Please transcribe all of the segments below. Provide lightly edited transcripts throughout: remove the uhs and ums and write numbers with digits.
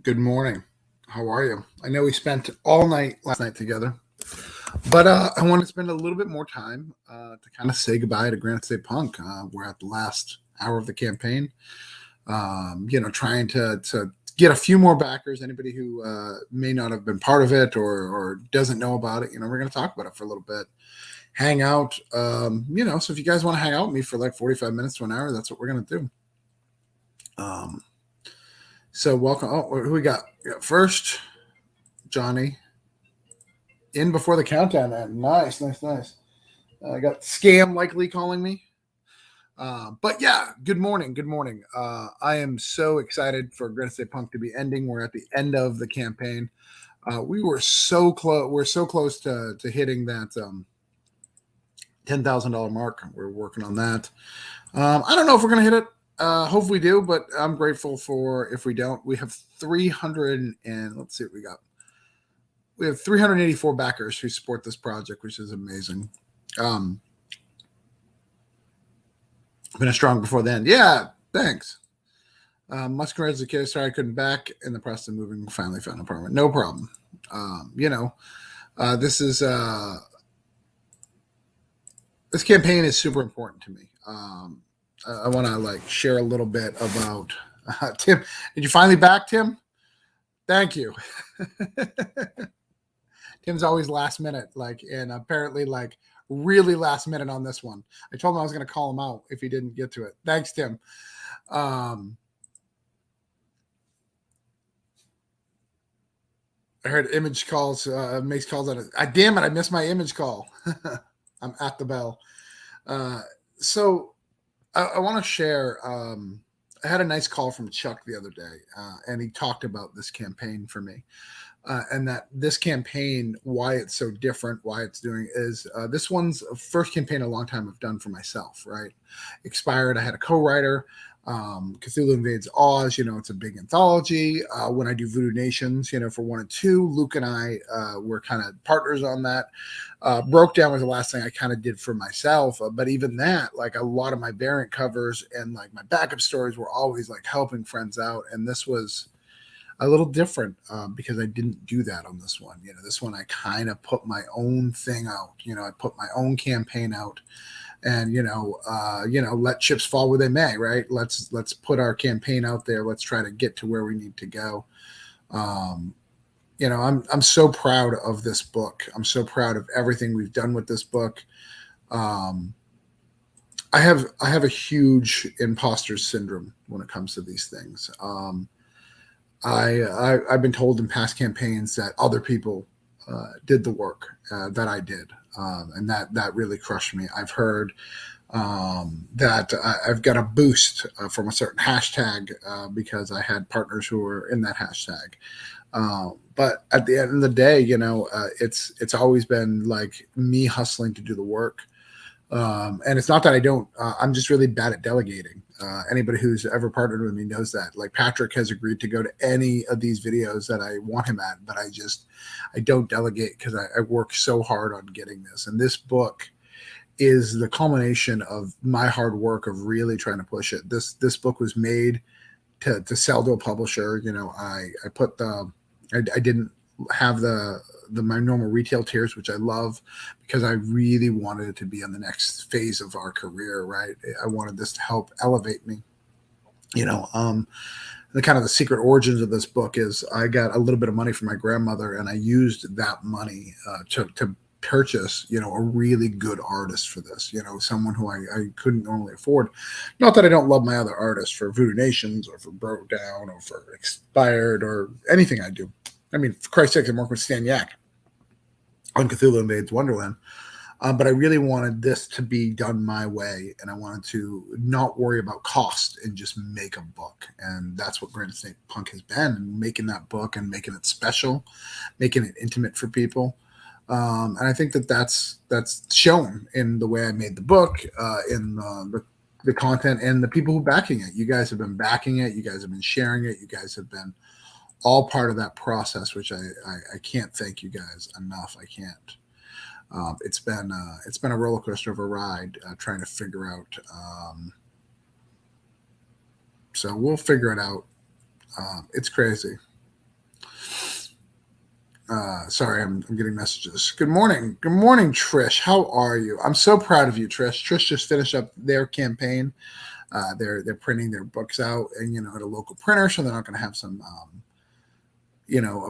Good morning. How are you? I know we spent all night last night together, but I want to spend a little bit more time to kind of say goodbye to Granite State Punk. We're at the last hour of the campaign. Trying to get a few more backers. Anybody who may not have been part of it or doesn't know about it, we're going to talk about it for a little bit. Hang out, So if you guys want to hang out with me for like 45 minutes to an hour, that's what we're going to do. So welcome. Oh, who we got? First, Johnny. In before the countdown, man. Nice. I got Scam likely calling me. But yeah, good morning. I am so excited for Granite State Punk to be ending. We're at the end of the campaign. We were so close. We're so close to hitting that $10,000 mark. We're working on that. I don't know if we're gonna hit it. Hopefully we do, but I'm grateful for if we don't. We have 300 and let's see what we got. We have 384 backers who support this project, which is amazing. Been a strong before then. Yeah, thanks. Much congrats to the kid. Sorry I couldn't back in the process of moving. Finally found an apartment. No problem. This campaign is super important to me. I want to share a little bit about Tim. Did you finally back, Tim? Thank you. Tim's always last minute, and apparently really last minute on this one. I told him I was going to call him out if he didn't get to it. Thanks, Tim. I heard image calls, makes calls on it. Damn it, I missed my image call. I'm at the bell. So I want to share. I had a nice call from Chuck the other day, and he talked about this campaign for me. And that this campaign, why it's so different, why it's doing is this one's first campaign a long time I've done for myself, right? Expired. I had a co-writer, Cthulhu Invades Oz, it's a big anthology. When I do Voodoo Nations, for 1 and 2, Luke and I were kind of partners on that. Broke Down was the last thing I kind of did for myself. But even that, a lot of my variant covers and my backup stories were always helping friends out. And this was a little different because I didn't do that on this one. This one I kind of put my own thing out. I put my own campaign out, and let chips fall where they may. Right? Let's put our campaign out there. Let's try to get to where we need to go. I'm so proud of this book. I'm so proud of everything we've done with this book. I have a huge imposter syndrome when it comes to these things. I've been told in past campaigns that other people did the work that I did, and that really crushed me. I've heard that I've got a boost from a certain hashtag because I had partners who were in that hashtag. But at the end of the day, it's always been me hustling to do the work. And it's not that I don't, I'm just really bad at delegating. Anybody who's ever partnered with me knows that. Patrick has agreed to go to any of these videos that I want him at, but I don't delegate because I work so hard on getting this. And this book is the culmination of my hard work of really trying to push it. This book was made to sell to a publisher. I didn't have my normal retail tiers, which I love because I really wanted it to be on the next phase of our career, right? I wanted this to help elevate me. The kind of the secret origins of this book is I got a little bit of money from my grandmother, and I used that money to purchase, a really good artist for this, someone who I couldn't normally afford. Not that I don't love my other artists for Voodoo Nations or for Broke Down or for Expired or anything I do. I mean, for Christ's sake, I'm working with Stan Yak on Cthulhu Invades Wonderland. But I really wanted this to be done my way, and I wanted to not worry about cost and just make a book. And that's what Granite State Punk has been, making that book and making it special, making it intimate for people. And I think that's shown in the way I made the book, in the content, and the people who are backing it. You guys have been backing it. You guys have been sharing it. You guys have been all part of that process, which I can't thank you guys enough. I can't. It's been a roller coaster of a ride trying to figure out. So we'll figure it out. It's crazy. Sorry, I'm getting messages. Good morning. Good morning, Trish. How are you? I'm so proud of you, Trish. Trish just finished up their campaign. They're printing their books out, and at a local printer, so they're not going to have some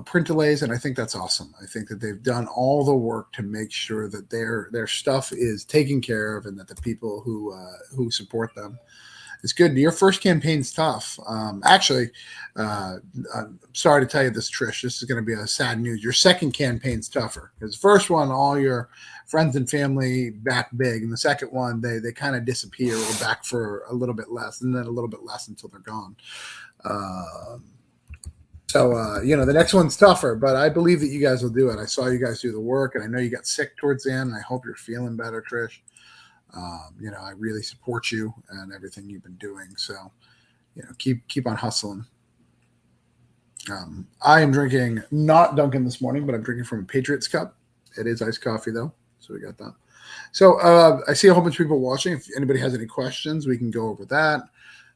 print delays, and I think that's awesome. I think that they've done all the work to make sure that their stuff is taken care of, and that the people who support them. It's good. Your first campaign's tough. Actually, I'm sorry to tell you this, Trish. This is going to be a sad news. Your second campaign's tougher because the first one, all your friends and family back big, and the second one, they kind of disappear or back for a little bit less, and then a little bit less until they're gone. The next one's tougher, but I believe that you guys will do it. I saw you guys do the work, and I know you got sick towards the end, and I hope you're feeling better, Trish. I really support you and everything you've been doing. So, keep on hustling. I am drinking not Dunkin' this morning, but I'm drinking from a Patriots cup. It is iced coffee though, so we got that. So I see a whole bunch of people watching. If anybody has any questions, we can go over that.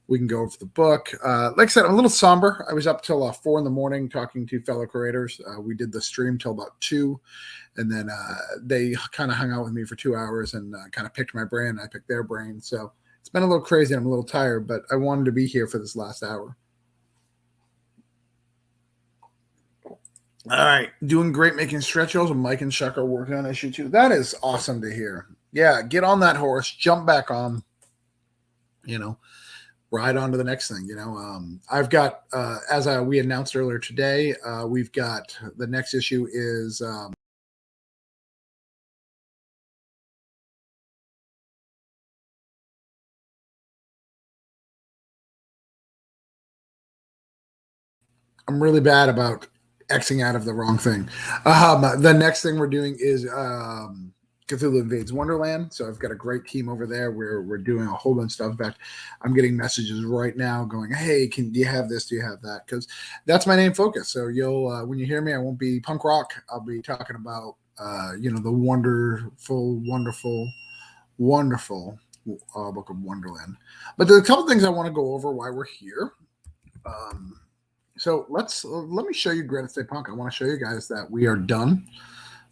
We can go over the book. Like I said, I'm a little somber. I was up till 4 a.m. talking to fellow creators. We did the stream till about 2, and then they kind of hung out with me for 2 hours and kind of picked my brain. I picked their brain. So it's been a little crazy. I'm a little tired, but I wanted to be here for this last hour. All right. Doing great making stretch goals, and Mike and Chuck are working on issue 2. That is awesome to hear. Yeah, get on that horse, jump back on, ride on to the next thing. I've got, as we announced earlier today, we've got the next issue is I'm really bad about Xing out of the wrong thing. The next thing we're doing is Cthulhu Invades Wonderland. So I've got a great team over there. We're doing a whole bunch of stuff. In fact, I'm getting messages right now going, "Hey, do you have this? Do you have that?" Because that's my main focus. So you'll when you hear me, I won't be punk rock. I'll be talking about the wonderful, wonderful, wonderful book of Wonderland. But there's a couple things I want to go over why we're here. So let me show you Granite State Punk. I want to show you guys that we are done.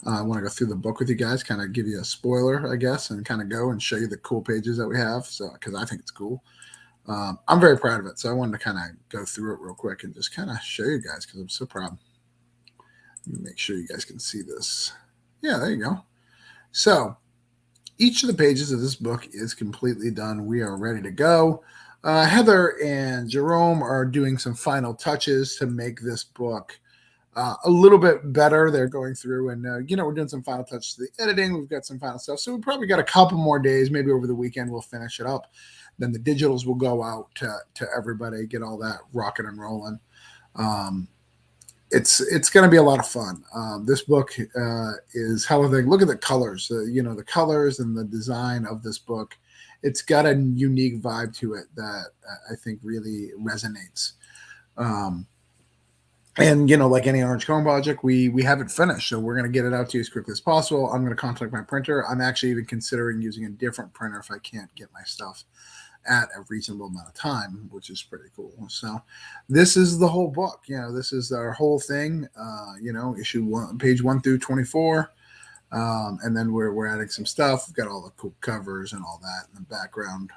I want to go through the book with you guys, kind of give you a spoiler, I guess, and kind of go and show you the cool pages that we have. So, because I think it's cool. I'm very proud of it. So I wanted to kind of go through it real quick and just kind of show you guys because I'm so proud. Let me make sure you guys can see this. Yeah, there you go. So each of the pages of this book is completely done. We are ready to go. Heather and Jerome are doing some final touches to make this book a little bit better. They're going through and, we're doing some final touches to the editing. We've got some final stuff. So we probably got a couple more days. Maybe over the weekend we'll finish it up. Then the digitals will go out to everybody, get all that rocking and rolling. It's going to be a lot of fun. This book is hell of a thing. Look at the colors, the colors and the design of this book. It's got a unique vibe to it that I think really resonates. And, like any Orange Cone project, we have it finished. So we're going to get it out to you as quickly as possible. I'm going to contact my printer. I'm actually even considering using a different printer if I can't get my stuff at a reasonable amount of time, which is pretty cool. So this is the whole book. This is our whole thing, issue 1, page 1 through 24. And then we're adding some stuff. We've got all the cool covers and all that in the background.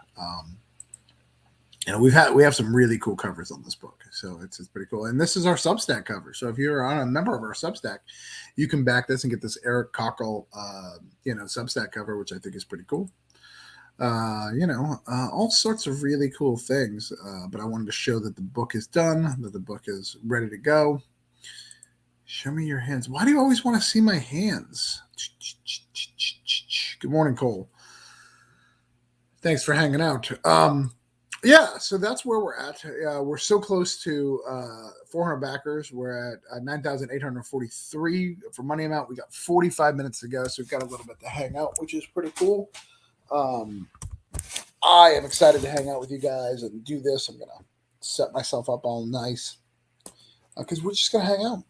We have some really cool covers on this book, so it's pretty cool. And this is our Substack cover. So if you're on a member of our Substack, you can back this and get this Eric Cockle, Substack cover, which I think is pretty cool. All sorts of really cool things. But I wanted to show that the book is done, that the book is ready to go. Show me your hands. Why do you always want to see my hands? Good morning, Cole. Thanks for hanging out. So that's where we're at. We're so close to 400 backers. We're at 9,843 for money amount. We got 45 minutes to go, so we've got a little bit to hang out, which is pretty cool. I am excited to hang out with you guys and do this. I'm gonna set myself up all nice because we're just gonna hang out.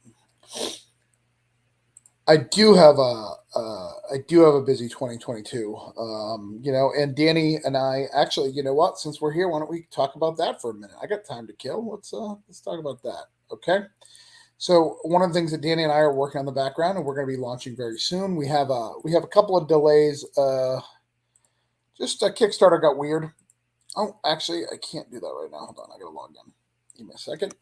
I do have a busy 2022, and Danny and I actually, since we're here, why don't we talk about that for a minute? I got time to kill. Let's talk about that. Okay. So one of the things that Danny and I are working on the background, and we're going to be launching very soon. We have a couple of delays. Just Kickstarter got weird. Oh, actually, I can't do that right now. Hold on, I got to log in. Give me a second.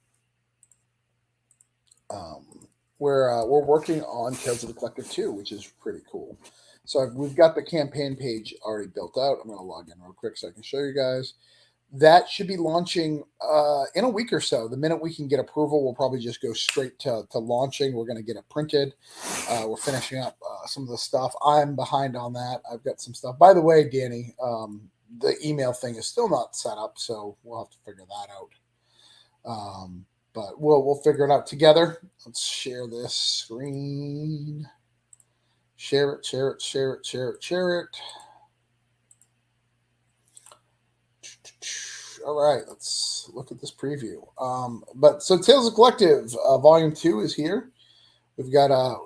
We're working on Tales of the Collective 2, which is pretty cool. So we've got the campaign page already built out. I'm going to log in real quick so I can show you guys. That should be launching in a week or so. The minute we can get approval, we'll probably just go straight to launching. We're going to get it printed. We're finishing up some of the stuff. I'm behind on that. I've got some stuff. By the way, Danny, the email thing is still not set up, so we'll have to figure that out. But we'll figure it out together. Let's share this screen. Share it, share it, share it, share it, share it. All right, let's look at this preview. But so Tales of Collective Volume 2 is here. We've got a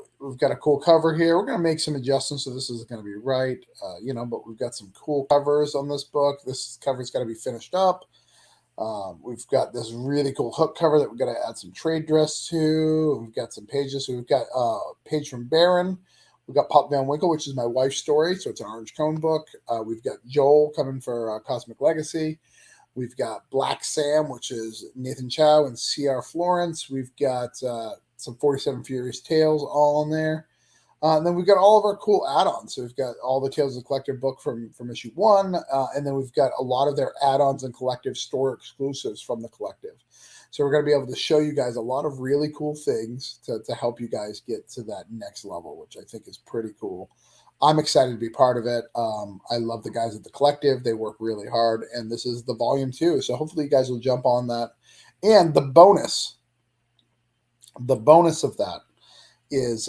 cool cover here. We're gonna make some adjustments, so this isn't gonna be right, but we've got some cool covers on this book. This cover's got to be finished up. We've got this really cool hook cover that we've got to add some trade dress to. We've got some pages. So we've got a page from Baron. We've got Pop Van Winkle, which is my wife's story. So it's an Orange Cone book. We've got Joel coming for Cosmic Legacy. We've got Black Sam, which is Nathan Chow and C.R. Florence. We've got some 47 Furious Tales all in there. And then we've got all of our cool add-ons. So we've got all the Tales of the Collective book from issue 1. And then we've got a lot of their add-ons and collective store exclusives from the collective. So we're going to be able to show you guys a lot of really cool things to help you guys get to that next level, which I think is pretty cool. I'm excited to be part of it. I love the guys at the collective. They work really hard. And this is the volume 2. So hopefully you guys will jump on that. And the bonus of that is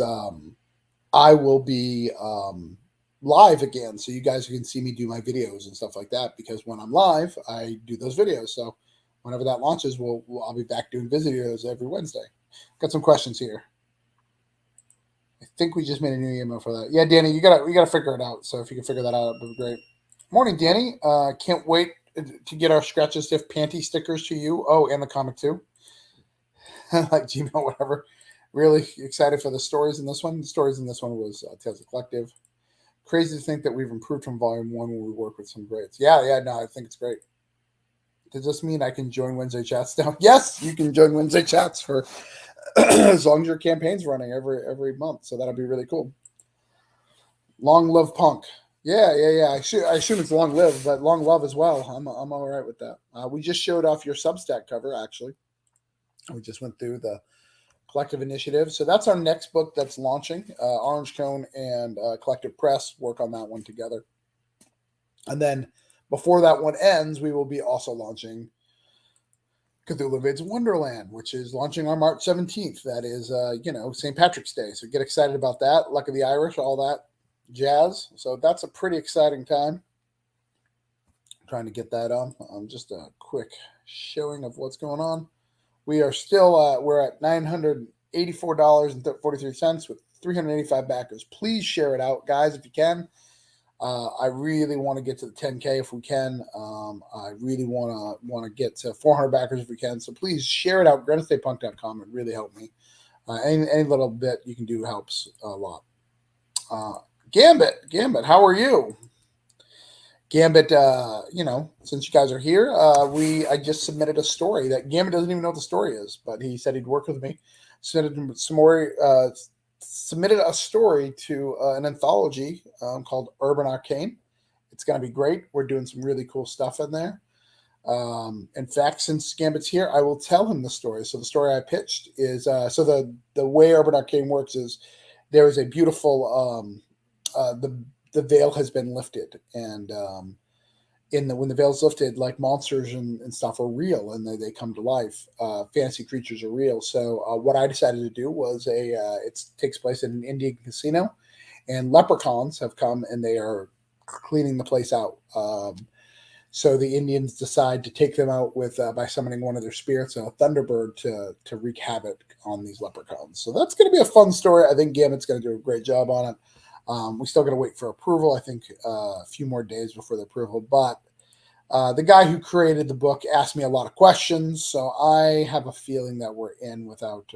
I will be live again, so you guys can see me do my videos and stuff like that, because when I'm live, I do those videos. So whenever that launches, I'll be back doing videos every Wednesday. Got some questions here. I think we just made a new email for that. Yeah, Danny, you gotta figure it out. So if you can figure that out, that'd be great. Morning, Danny. Can't wait to get our Scratch and Stiff panty stickers to you. Oh, and the comic too. Like Gmail, whatever. Really excited for the stories in this one. The stories in this one was Tales of Collective. Crazy to think that we've improved from Volume 1 when we work with some greats. Yeah, no, I think it's great. Does this mean I can join Wednesday chats now? Yes, you can join Wednesday chats for as long as your campaign's running every month. So that'll be really cool. Long live punk. Yeah. I assume it's long live, but long love as well. I'm all right with that. We just showed off your Substack cover, actually. We just went through the Collective Initiative. So that's our next book that's launching. Orange Cone and Collective Press work on that one together. And then before that one ends, we will be also launching Cthulhu Invades Wonderland, which is launching on March 17th. That is, St. Patrick's Day. So get excited about that. Luck of the Irish, all that jazz. So that's a pretty exciting time. I'm trying to get that on. Just a quick showing of what's going on. We are still, we're at $984.43 with 385 backers. Please share it out, guys, if you can. I really want to get to the 10K if we can. I really want to get to 400 backers if we can. So please share it out. GraniteStatePunk.com. It really helped me. Any little bit you can do helps a lot. Gambit, how are you? Gambit, since you guys are here, I just submitted a story that Gambit doesn't even know what the story is, but he said he'd work with me. Submitted a story to an anthology called Urban Arcane. It's going to be great. We're doing some really cool stuff in there. In fact, since Gambit's here, I will tell him the story. So the story I pitched is, the way Urban Arcane works is there is a beautiful, the veil has been lifted, and when the veil's lifted, like monsters and stuff are real, and they come to life. Fantasy creatures are real. So what I decided to do was it takes place in an Indian casino, and leprechauns have come and they are cleaning the place out. So the Indians decide to take them out by summoning one of their spirits, a thunderbird, to wreak havoc on these leprechauns. So that's going to be a fun story. I think Gambit's going to do a great job on it. We still got to wait for approval. I think a few more days before the approval, but The guy who created the book asked me a lot of questions, so I have a feeling that we're in without,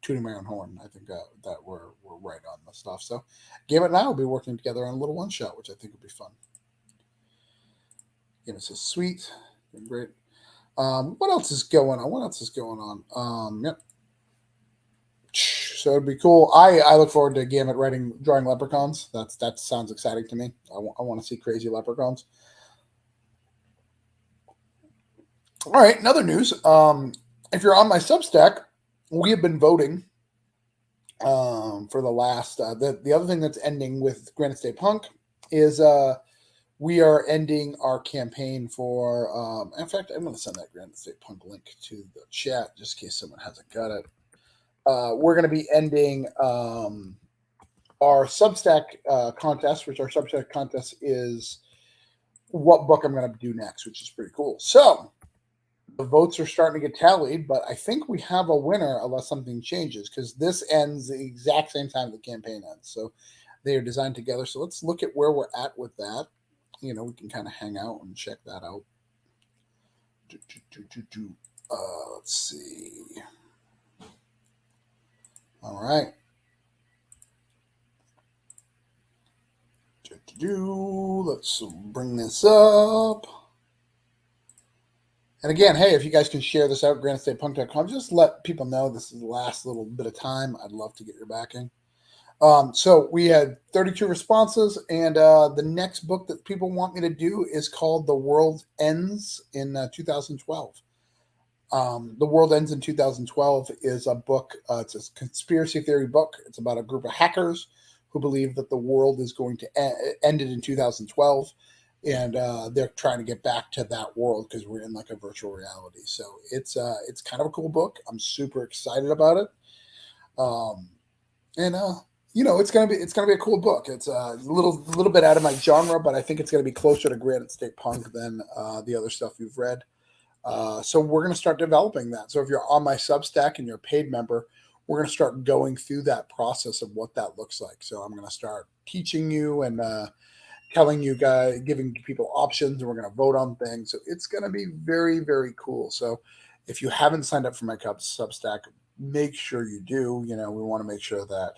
tooting my own horn. I think that we're right on the stuff. So, Game and I will be working together on a little one shot, which I think will be fun. Says sweet, great. What else is going on? Yep. So it'd be cool. I look forward to Gambit drawing leprechauns. That sounds exciting to me. I want to see crazy leprechauns. All right, another news. If you're on my Substack, we have been voting for the last. The other thing that's ending with Granite State Punk is we are ending our campaign for. In fact, I'm going to send that Granite State Punk link to the chat just in case someone hasn't got it. We're going to be ending our Substack contest, which our Substack contest is what book I'm going to do next, which is pretty cool. So the votes are starting to get tallied, but I think we have a winner unless something changes because this ends the exact same time the campaign ends. So they are designed together. So let's look at where we're at with that. We can kind of hang out and check that out. Let's see. All right. Let's bring this up. And again, hey, if you guys can share this out, granitestatepunk.com, just let people know this is the last little bit of time. I'd love to get your backing. So we had 32 responses, and the next book that people want me to do is called The World Ends in 2012. The World Ends in 2012 is a book. It's a conspiracy theory book. It's about a group of hackers who believe that the world is going to end in 2012. And they're trying to get back to that world because we're in like a virtual reality. So it's kind of a cool book. I'm super excited about it. It's gonna be a cool book. It's a little bit out of my genre, but I think it's gonna be closer to Granite State Punk than the other stuff you've read. So we're gonna start developing that. So if you're on my Substack and you're a paid member, we're gonna start going through that process of what that looks like. So I'm gonna start teaching you and telling you guys, giving people options, and we're going to vote on things. So it's going to be very, very cool. So if you haven't signed up for my Substack, make sure you do. We want to make sure that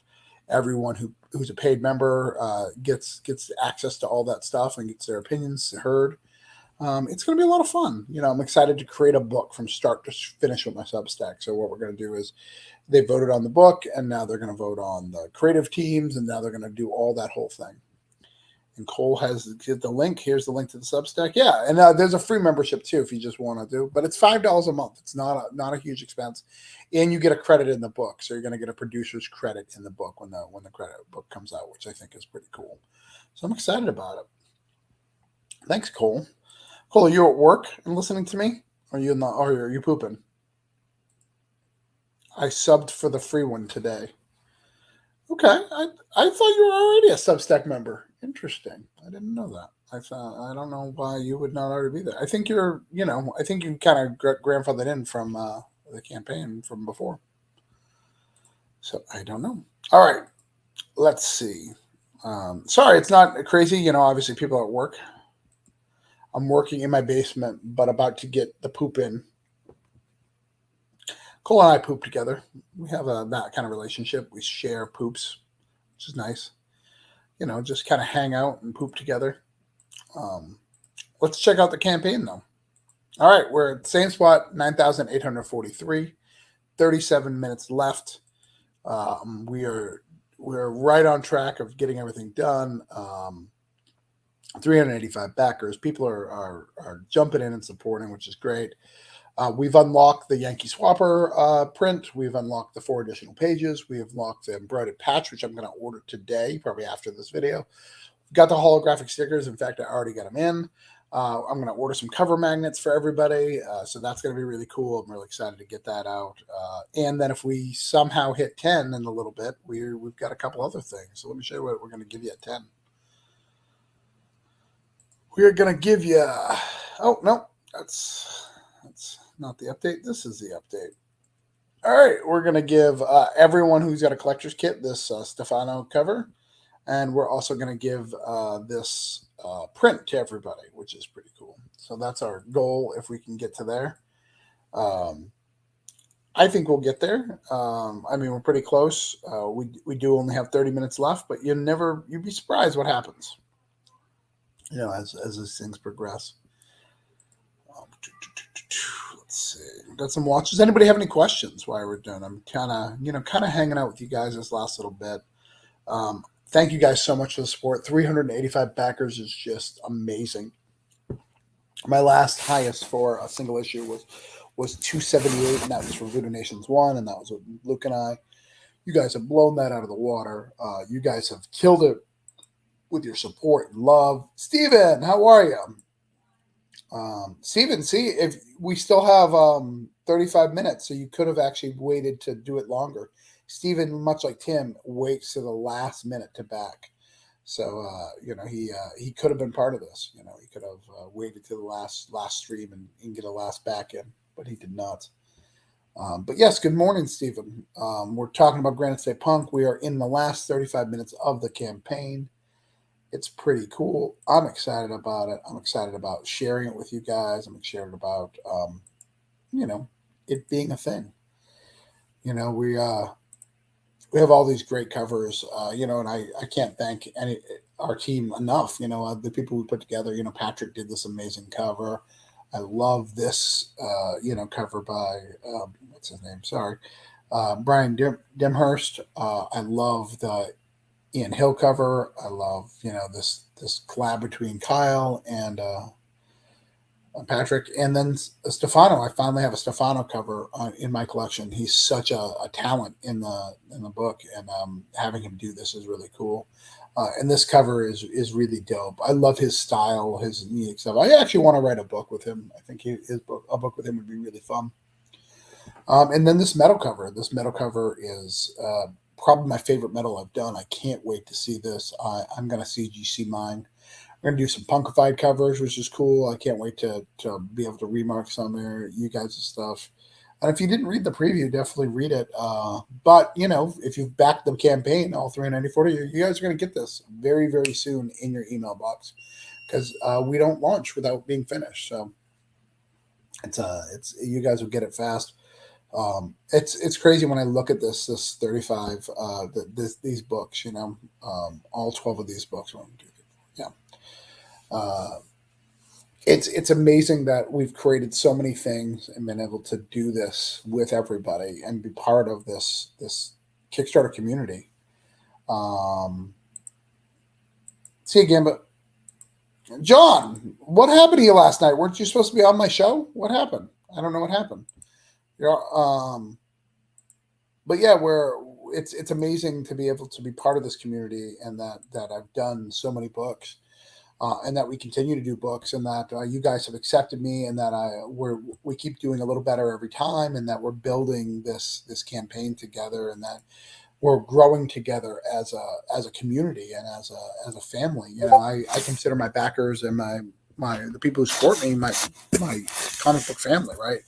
everyone who's a paid member gets access to all that stuff and gets their opinions heard. It's going to be a lot of fun. I'm excited to create a book from start to finish with my Substack. So what we're going to do is they voted on the book, and now they're going to vote on the creative teams, and now they're going to do all that whole thing. And Cole has the link. Here's the link to the Substack. Yeah, and there's a free membership too if you just want to do. But it's $5 a month. It's not a huge expense, and you get a credit in the book. So you're going to get a producer's credit in the book when the credit book comes out, which I think is pretty cool. So I'm excited about it. Thanks, Cole. Cole, are you at work and listening to me? Or are you pooping? I subbed for the free one today. Okay, I thought you were already a Substack member. Interesting. I didn't know that. I don't know why you would not already be there. I think I think you kind of grandfathered in from the campaign from before. So I don't know. All right, let's see. Sorry, it's not crazy. Obviously people are at work. I'm working in my basement, but about to get the poop in. Cole and I poop together. We have that kind of relationship. We share poops, which is nice. Just kind of hang out and poop together. Let's check out the campaign, though. All right, we're at the same spot, 9,843, 37 minutes left. We're right on track of getting everything done. 385 backers. People are jumping in and supporting, which is great. We've unlocked the Yankee Swapper print. We've unlocked the 4 additional pages. We have unlocked the embroidered patch, which I'm going to order today, probably after this video. We've got the holographic stickers. In fact, I already got them in. I'm going to order some cover magnets for everybody. So that's going to be really cool. I'm really excited to get that out. And then if we somehow hit 10 in a little bit, we've got a couple other things. So let me show you what we're going to give you at 10. We're going to give you... Oh, no. That's not the update. This is the update. All right, we're going to give everyone who's got a collector's kit this Stefano cover. And we're also going to give this print to everybody, which is pretty cool. So that's our goal if we can get to there. Um, I think we'll get there. I mean, we're pretty close. We do only have 30 minutes left, but you'd be surprised what happens, as these things progress. Let's see. Got some watches. Anybody have any questions while we're doing? I'm kind of hanging out with you guys this last little bit. Thank you guys so much for the support. 385 backers is just amazing. My last highest for a single issue was 278, and that was for Voodoo Nations 1, and that was with Luke and I. You guys have blown that out of the water. You guys have killed it with your support and love. Steven, how are you? Steven, see, if we still have 35 minutes, so you could have actually waited to do it longer. Steven, much like Tim, waits to the last minute to back. So, he could have been part of this. He could have waited to the last stream and get a last back in, but he did not. But yes, good morning, Stephen. We're talking about Granite State Punk. We are in the last 35 minutes of the campaign. It's pretty cool. I'm excited about it. I'm excited about sharing it with you guys. I'm excited about, it being a thing. We have all these great covers, and I can't thank our team enough. The people we put together. Patrick did this amazing cover. I love this, cover by what's his name? Sorry, Brian Demhurst. I love the Ian Hill cover. I love this collab between Kyle and Patrick, and then Stefano. I finally have a Stefano cover in my collection. He's such a talent in the book, and having him do this is really cool. And this cover is really dope. I love his style, his unique stuff. I actually want to write a book with him. I think a book with him would be really fun. And then this metal cover. This metal cover is probably my favorite metal I've done. I can't wait to see this. I'm going to CGC mine. We're going to do some punkified covers, which is cool. I can't wait to be able to remark some of you guys' stuff. And if you didn't read the preview, definitely read it. But, if you've backed the campaign, all 394, you guys are going to get this very, very soon in your email box because we don't launch without being finished. So it's you guys will get it fast. It's crazy when I look at this 35, these books, all 12 of these books. Yeah. It's amazing that we've created so many things and been able to do this with everybody and be part of this Kickstarter community. See you again, but John, what happened to you last night? Weren't you supposed to be on my show? What happened? I don't know what happened. But yeah, it's amazing to be able to be part of this community and that I've done so many books. And that we continue to do books, and that you guys have accepted me, and that we keep doing a little better every time, and that we're building this campaign together, and that we're growing together as a community and as a family. I consider my backers and the people who support me my comic book family, right?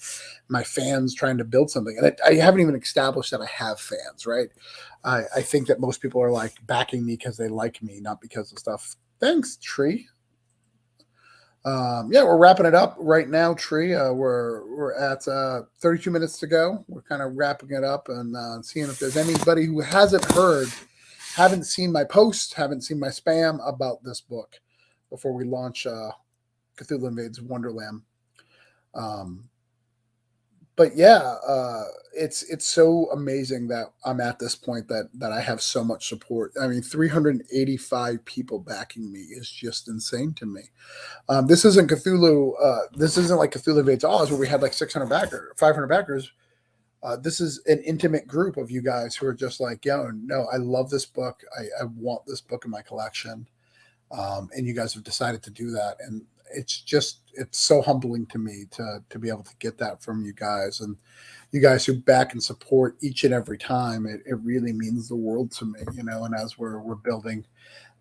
My fans trying to build something, and I haven't even established that I have fans, right? I think that most people are like backing me because they like me, not because of stuff. Thanks, Tree. We're wrapping it up right now, Tree. We're at 32 minutes to go. We're kind of wrapping it up and seeing if there's anybody who hasn't heard, haven't seen my post, haven't seen my spam about this book before we launch Cthulhu Invades Wonderland. But yeah, it's so amazing that I'm at this point that I have so much support. I mean, 385 people backing me is just insane to me. This isn't Cthulhu. This isn't like Cthulhu Invades Oz where we had like 600 backers, 500 backers. This is an intimate group of you guys who are just like, no, I love this book. I want this book in my collection. And you guys have decided to do that. And it's so humbling to me to be able to get that from you guys, and you guys who back and support each and every time. It really means the world to me, and as we're building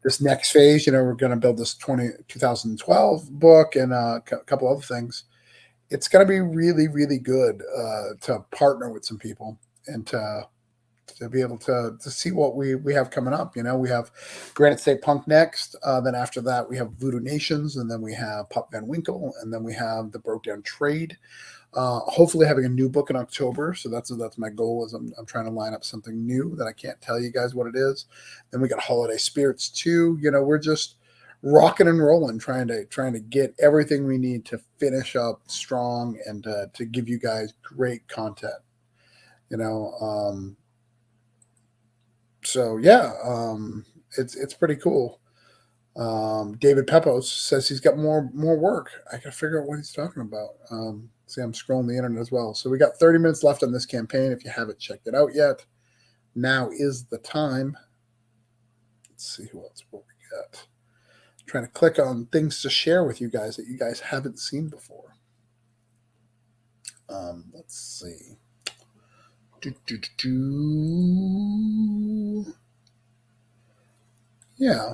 this next phase, we're going to build this 2012 book and a couple other things. It's going to be really, really good to partner with some people and to to be able to see what we have coming up. You know, we have Granite State Punk next. Then after that, we have Voodoo Nations, and then we have Pop Van Winkle, and then we have the Broke Down Trade. Hopefully having a new book in October. So that's my goal, is I'm trying to line up something new that I can't tell you guys what it is. Then we got Holiday Spirits too. You know, we're just rocking and rolling, trying to get everything we need to finish up strong and to give you guys great content. You know, so yeah, it's pretty cool. David Pepos says he's got more work. I gotta figure out what he's talking about. See, I'm scrolling the internet as well. So we got 30 minutes left on this campaign. If you haven't checked it out yet, now is the time. Let's see what we got. I'm trying to click on things to share with you guys that you guys haven't seen before. Let's see. Yeah.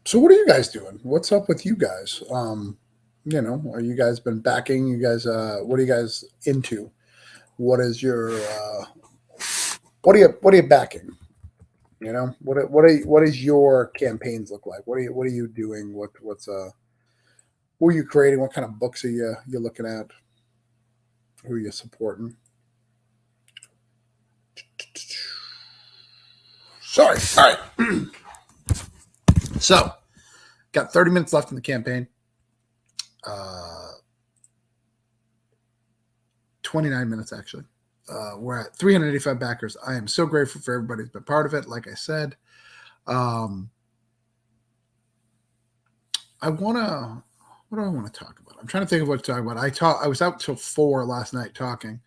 So what are you guys doing? What's up with you guys? You know, are you guys been backing? You guys, what are you guys into? What is your, what are you backing? You know, what is your campaigns look like? What are you doing? What are you creating? What kind of books are you looking at? Who are you supporting? Sorry. All right. So, got 30 minutes left in the campaign. 29 minutes, actually. We're at 385 backers. I am so grateful for everybody who's been part of it. Like I said, what do I want to talk about? I'm trying to think of what to talk about. I was out till 4 last night talking,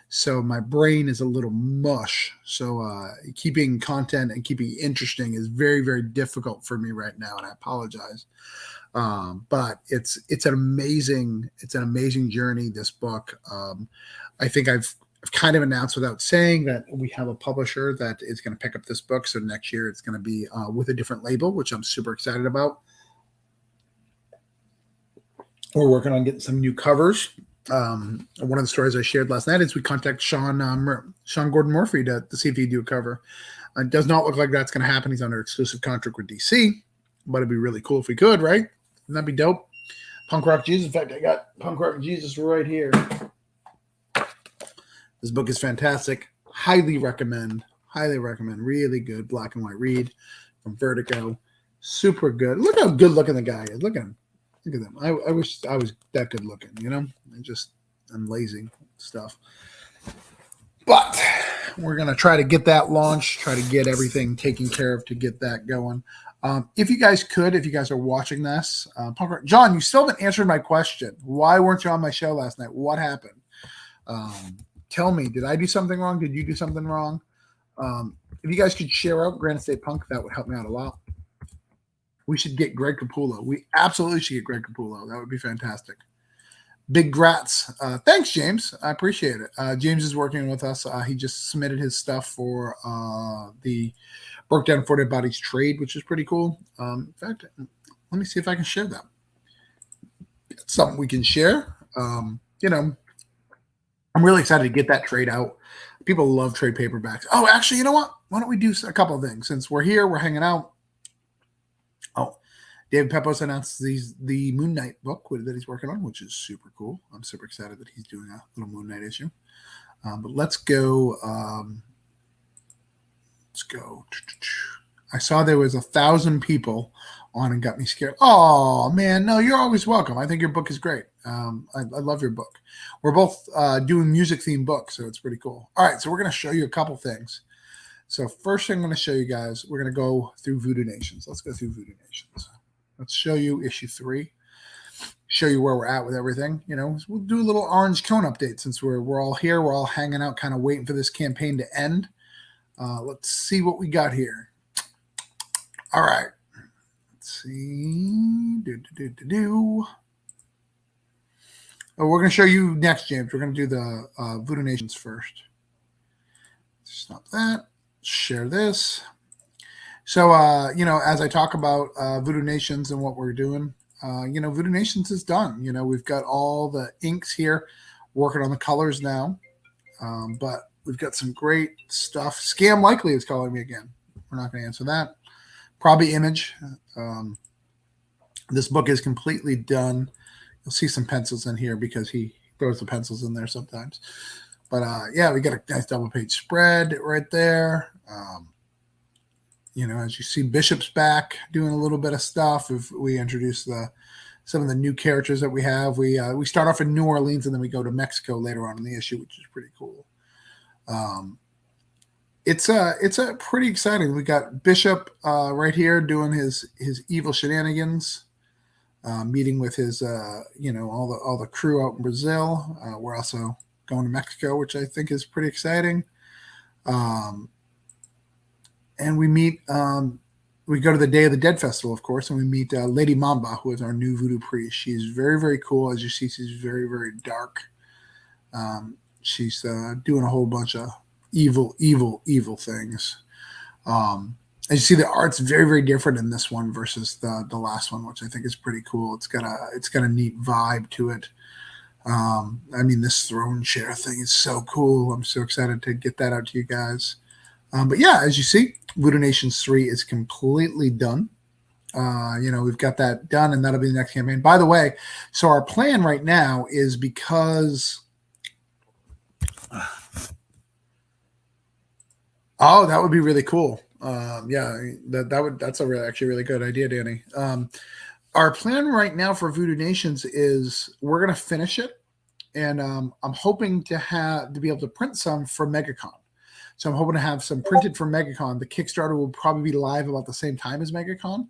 so my brain is a little mush. So keeping content and keeping it interesting is very, very difficult for me right now, and I apologize. But it's an amazing journey, this book. I think I've kind of announced without saying that we have a publisher that is going to pick up this book. So next year it's going to be with a different label, which I'm super excited about. We're working on getting some new covers. One of the stories I shared last night is we contact Sean Gordon Murphy to see if he'd do a cover. It does not look like that's going to happen. He's under exclusive contract with DC, but it'd be really cool if we could, right? Wouldn't that be dope? Punk Rock Jesus. In fact, I got Punk Rock Jesus right here. This book is fantastic. Highly recommend. Really good black and white read from Vertigo. Super good. Look how good looking the guy is. Look at him. Look at them. I wish I was that good looking, you know? I'm lazy stuff. But we're going to try to get that launched, try to get everything taken care of to get that going. If you guys are watching this, John, you still haven't answered my question. Why weren't you on my show last night? What happened? Tell me, did I do something wrong? Did you do something wrong? If you guys could share out Granite State Punk, that would help me out a lot. We should get Greg Capullo. We absolutely should get Greg Capullo. That would be fantastic. Big grats. Thanks, James. I appreciate it. James is working with us. He just submitted his stuff for the Broke Down 40 Bodies trade, which is pretty cool. In fact, let me see if I can share that. It's something we can share. You know, I'm really excited to get that trade out. People love trade paperbacks. Oh, actually, you know what? Why don't we do a couple of things? Since we're here, we're hanging out. Oh, David Pepos announced the Moon Knight book that he's working on, which is super cool. I'm super excited that he's doing a little Moon Knight issue. But let's go. Let's go. I saw there was 1,000 people on and got me scared. Oh, man. No, you're always welcome. I think your book is great. I love your book. We're both doing music-themed books, so it's pretty cool. All right, so we're going to show you a couple things. So first thing I'm going to show you guys, we're going to go through Voodoo Nations. Let's go through Voodoo Nations. Let's show you issue 3. Show you where we're at with everything. You know, we'll do a little Orange Cone update since we're all here. We're all hanging out, kind of waiting for this campaign to end. Let's see what we got here. All right. Let's see. Oh, we're going to show you next, James. We're going to do the Voodoo Nations first. Stop that. Share this. So, you know, as I talk about Voodoo Nations and what we're doing, you know, Voodoo Nations is done. You know, we've got all the inks here working on the colors now. But We've got some great stuff. Scam Likely is calling me again. We're not going to answer that. Probably Image. This book is completely done. You'll see some pencils in here because he throws the pencils in there sometimes. But yeah, we got a nice double page spread right there. As you see, Bishop's back doing a little bit of stuff. If we introduce some of the new characters that we have, we start off in New Orleans and then we go to Mexico later on in the issue, which is pretty cool. It's a pretty exciting. We got Bishop right here doing his evil shenanigans, meeting with his all the crew out in Brazil. We're also going to Mexico, which I think is pretty exciting. And we meet. We go to the Day of the Dead festival, of course, and we meet Lady Mamba, who is our new voodoo priest. She's very, very cool. As you see, she's very, very dark. She's doing a whole bunch of evil things. As you see, the art's very, very different in this one versus the last one, which I think is pretty cool. It's got a neat vibe to it. This throne chair thing is so cool. I'm so excited to get that out to you guys. But yeah, as you see, Voodoo Nations 3 is completely done. We've got that done, and that'll be the next campaign. By the way, so our plan right now is because that would be really cool. That's actually a really good idea, Danny. Our plan right now for Voodoo Nations is we're going to finish it, and I'm hoping to be able to print some for MegaCon. So I'm hoping to have some printed for MegaCon. The Kickstarter will probably be live about the same time as MegaCon,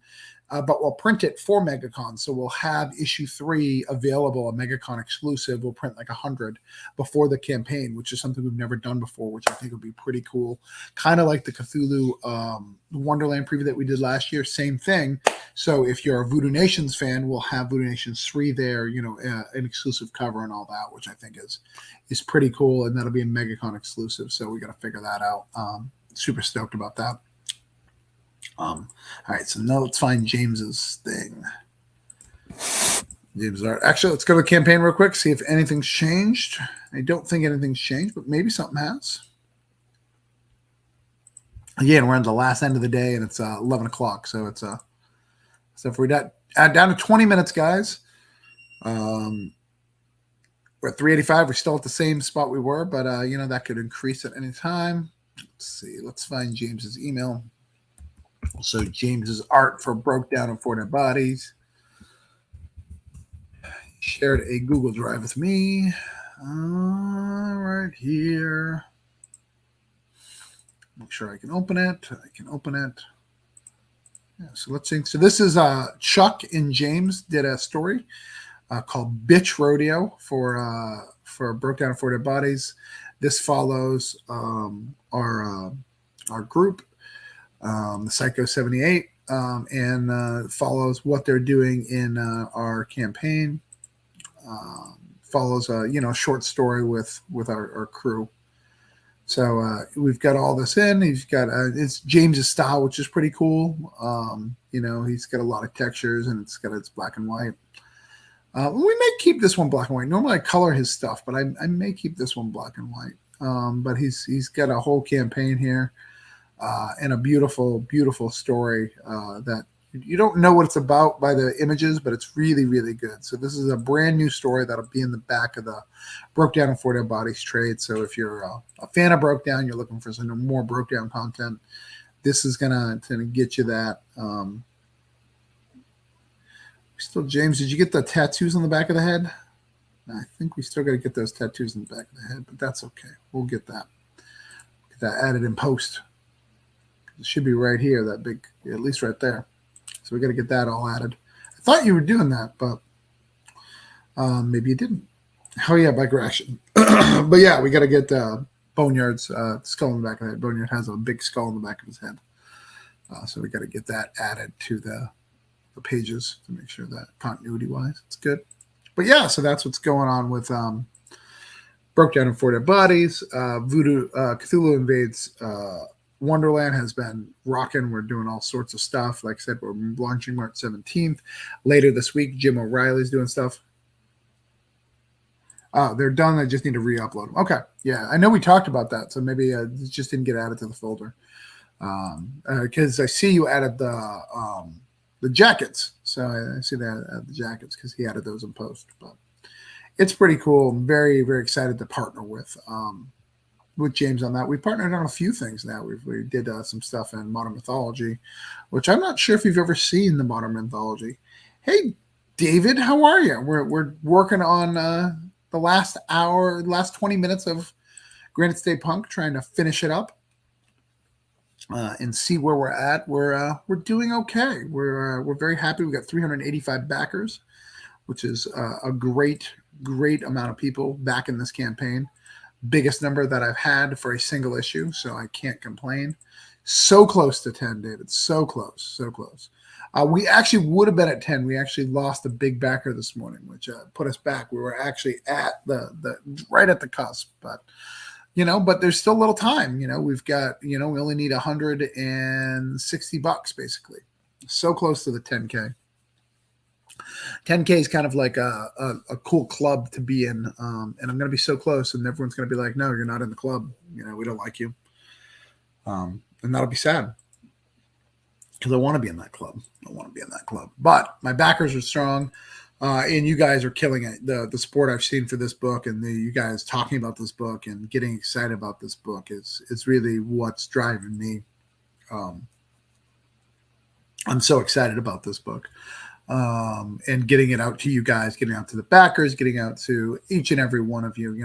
but we'll print it for MegaCon. So we'll have issue 3 available, a MegaCon exclusive. We'll print like 100 before the campaign, which is something we've never done before, which I think would be pretty cool. Kind of like the Cthulhu Wonderland preview that we did last year. Same thing. So if you're a Voodoo Nations fan, we'll have Voodoo Nations 3 there, an exclusive cover and all that, which I think is pretty cool. And that'll be a MegaCon exclusive. So we got to figure that out. Super stoked about that. All right, so now let's find James's thing. James art. Actually, let's go to the campaign real quick, see if anything's changed. I don't think anything's changed, but maybe something has. Again, we're on the last end of the day, and it's 11 o'clock, so it's so if we're down to 20 minutes, guys. We're at 385. We're still at the same spot we were, but that could increase at any time. Let's see. Let's find James's email. So James's art for Broke Down and For Dead Bodies. Shared a Google Drive with me. Right here. Make sure I can open it. Yeah, so let's see. So this is Chuck and James did a story called Bitch Rodeo for Broke Down and For Dead Bodies. This follows our group, the Psycho 78, and follows what they're doing in our campaign. Follows a short story with our crew. So we've got all this in. He's got it's James's style, which is pretty cool. He's got a lot of textures and it's black and white. We may keep this one black and white. Normally I color his stuff, but I may keep this one black and white. But he's got a whole campaign here and a beautiful, beautiful story that you don't know what it's about by the images, but it's really, really good. So this is a brand new story that'll be in the back of the Broke Down and For Dead Bodies trade. So if you're a fan of Broke Down, you're looking for some more Broke Down content, this is gonna get you that. Still, James, did you get the tattoos on the back of the head? I think we still got to get those tattoos in the back of the head, but that's okay. We'll get that. Get that added in post. It should be right here, that big, at least right there. So we got to get that all added. I thought you were doing that, but maybe you didn't. Oh yeah, bike reaction. But yeah, we got to get Boneyard's skull in the back of the head. Boneyard has a big skull in the back of his head, so we got to get that added to the pages to make sure that continuity-wise it's good. But yeah, so that's what's going on with Broke Down and For Dead Bodies. Voodoo Cthulhu Invades Wonderland has been rocking. We're doing all sorts of stuff. Like I said, we're launching March 17th. Later this week, Jim O'Reilly's doing stuff. Oh, they're done. I just need to re-upload them. Okay. Yeah, I know we talked about that, so maybe it just didn't get added to the folder. Because I see you added the jackets, so I see that the jackets because he added those in post. But it's pretty cool. I'm very, very excited to partner with James on that. We partnered on a few things now. We did some stuff in modern mythology, which I'm not sure if you've ever seen the modern mythology. Hey, David, how are you? We're working on the last 20 minutes of Granite State Punk, trying to finish it up and see where we're at. We're doing okay. We're very happy. We got 385 backers, which is a great amount of people back in this campaign. Biggest number that I've had for a single issue, so I can't complain. So close to 10, David. So close, so close. We actually would have been at 10. We actually lost a big backer this morning, which put us back. We were actually at the right at the cusp, but but there's still a little time. We've got we only need $160 basically. So close to the 10K. 10K is kind of like a cool club to be in, and I'm going to be so close, and everyone's going to be like, "No, you're not in the club. We don't like you," and that'll be sad because I want to be in that club. But my backers are strong, and you guys are killing it. The support I've seen for this book, and you guys talking about this book and getting excited about this book is really what's driving me. I'm so excited about this book. And getting it out to you guys, getting out to the backers, getting out to each and every one of you.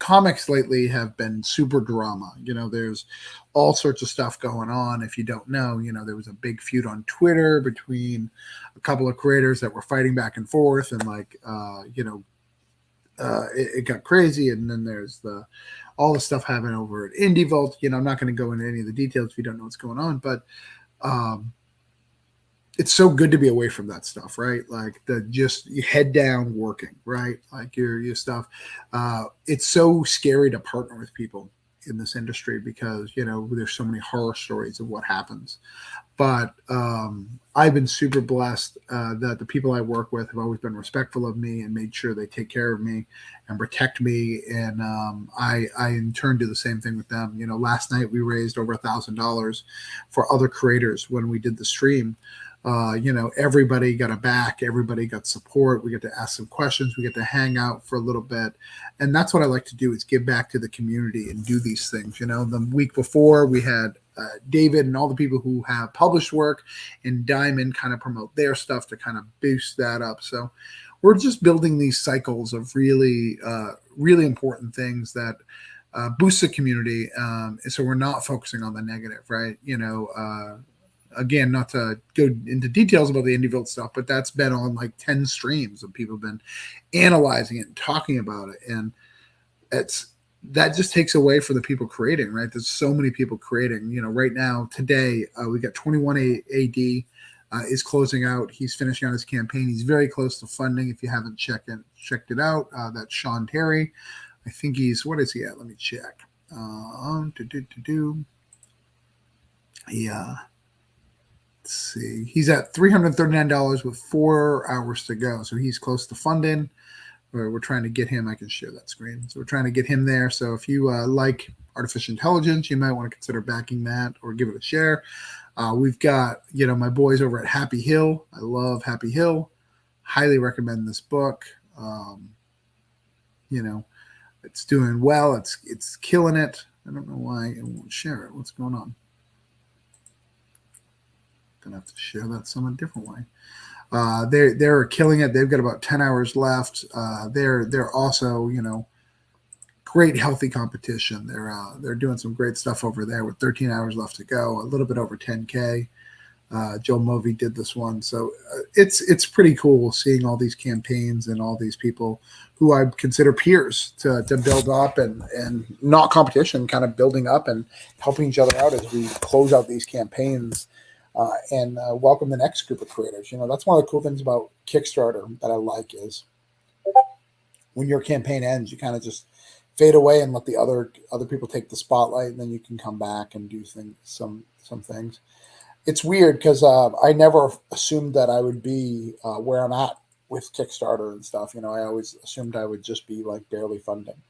Comics lately have been super drama. There's all sorts of stuff going on. If you don't know, there was a big feud on Twitter between a couple of creators that were fighting back and forth, and it got crazy. And then there's all the stuff happening over at Indie Vault. I'm not going to go into any of the details if you don't know what's going on, but it's so good to be away from that stuff, right? Like just head down working, right? Like your stuff. It's so scary to partner with people in this industry because, there's so many horror stories of what happens. But I've been super blessed that the people I work with have always been respectful of me and made sure they take care of me and protect me. And I in turn do the same thing with them. Last night we raised over $1,000 for other creators when we did the stream. Everybody got a back, everybody got support. We get to ask some questions. We get to hang out for a little bit. And that's what I like to do is give back to the community and do these things. The week before we had David and all the people who have published work and Diamond kind of promote their stuff to kind of boost that up. So we're just building these cycles of really, really important things that boost the community. So we're not focusing on the negative, right? Again, not to go into details about the IndieVille stuff, but that's been on like 10 streams and people have been analyzing it and talking about it. And that just takes away for the people creating, right? There's so many people creating, right now, today, we got 21 AD is closing out. He's finishing out his campaign. He's very close to funding. If you haven't checked it out, that's Sean Terry. I think what is he at? Let me check. Yeah. Let's see. He's at $339 with 4 hours to go. So he's close to funding. We're trying to get him. I can share that screen. So we're trying to get him there. So if you like artificial intelligence, you might want to consider backing that or give it a share. We've got, my boys over at Happy Hill. I love Happy Hill. Highly recommend this book. It's doing well. It's killing it. I don't know why it won't share it. What's going on? Gonna have to share that some different way. They're killing it. They've got about 10 hours left. They're also, great healthy competition. They're doing some great stuff over there with 13 hours left to go, a little bit over 10K. Joe Movey did this one. So it's pretty cool seeing all these campaigns and all these people who I consider peers to build up and not competition, kind of building up and helping each other out as we close out these campaigns. And welcome the next group of creators. That's one of the cool things about Kickstarter that I like is when your campaign ends, you kind of just fade away and let the other people take the spotlight, and then you can come back and do some things. It's weird because I never assumed that I would be where I'm at with Kickstarter and stuff. I always assumed I would just be like barely funding.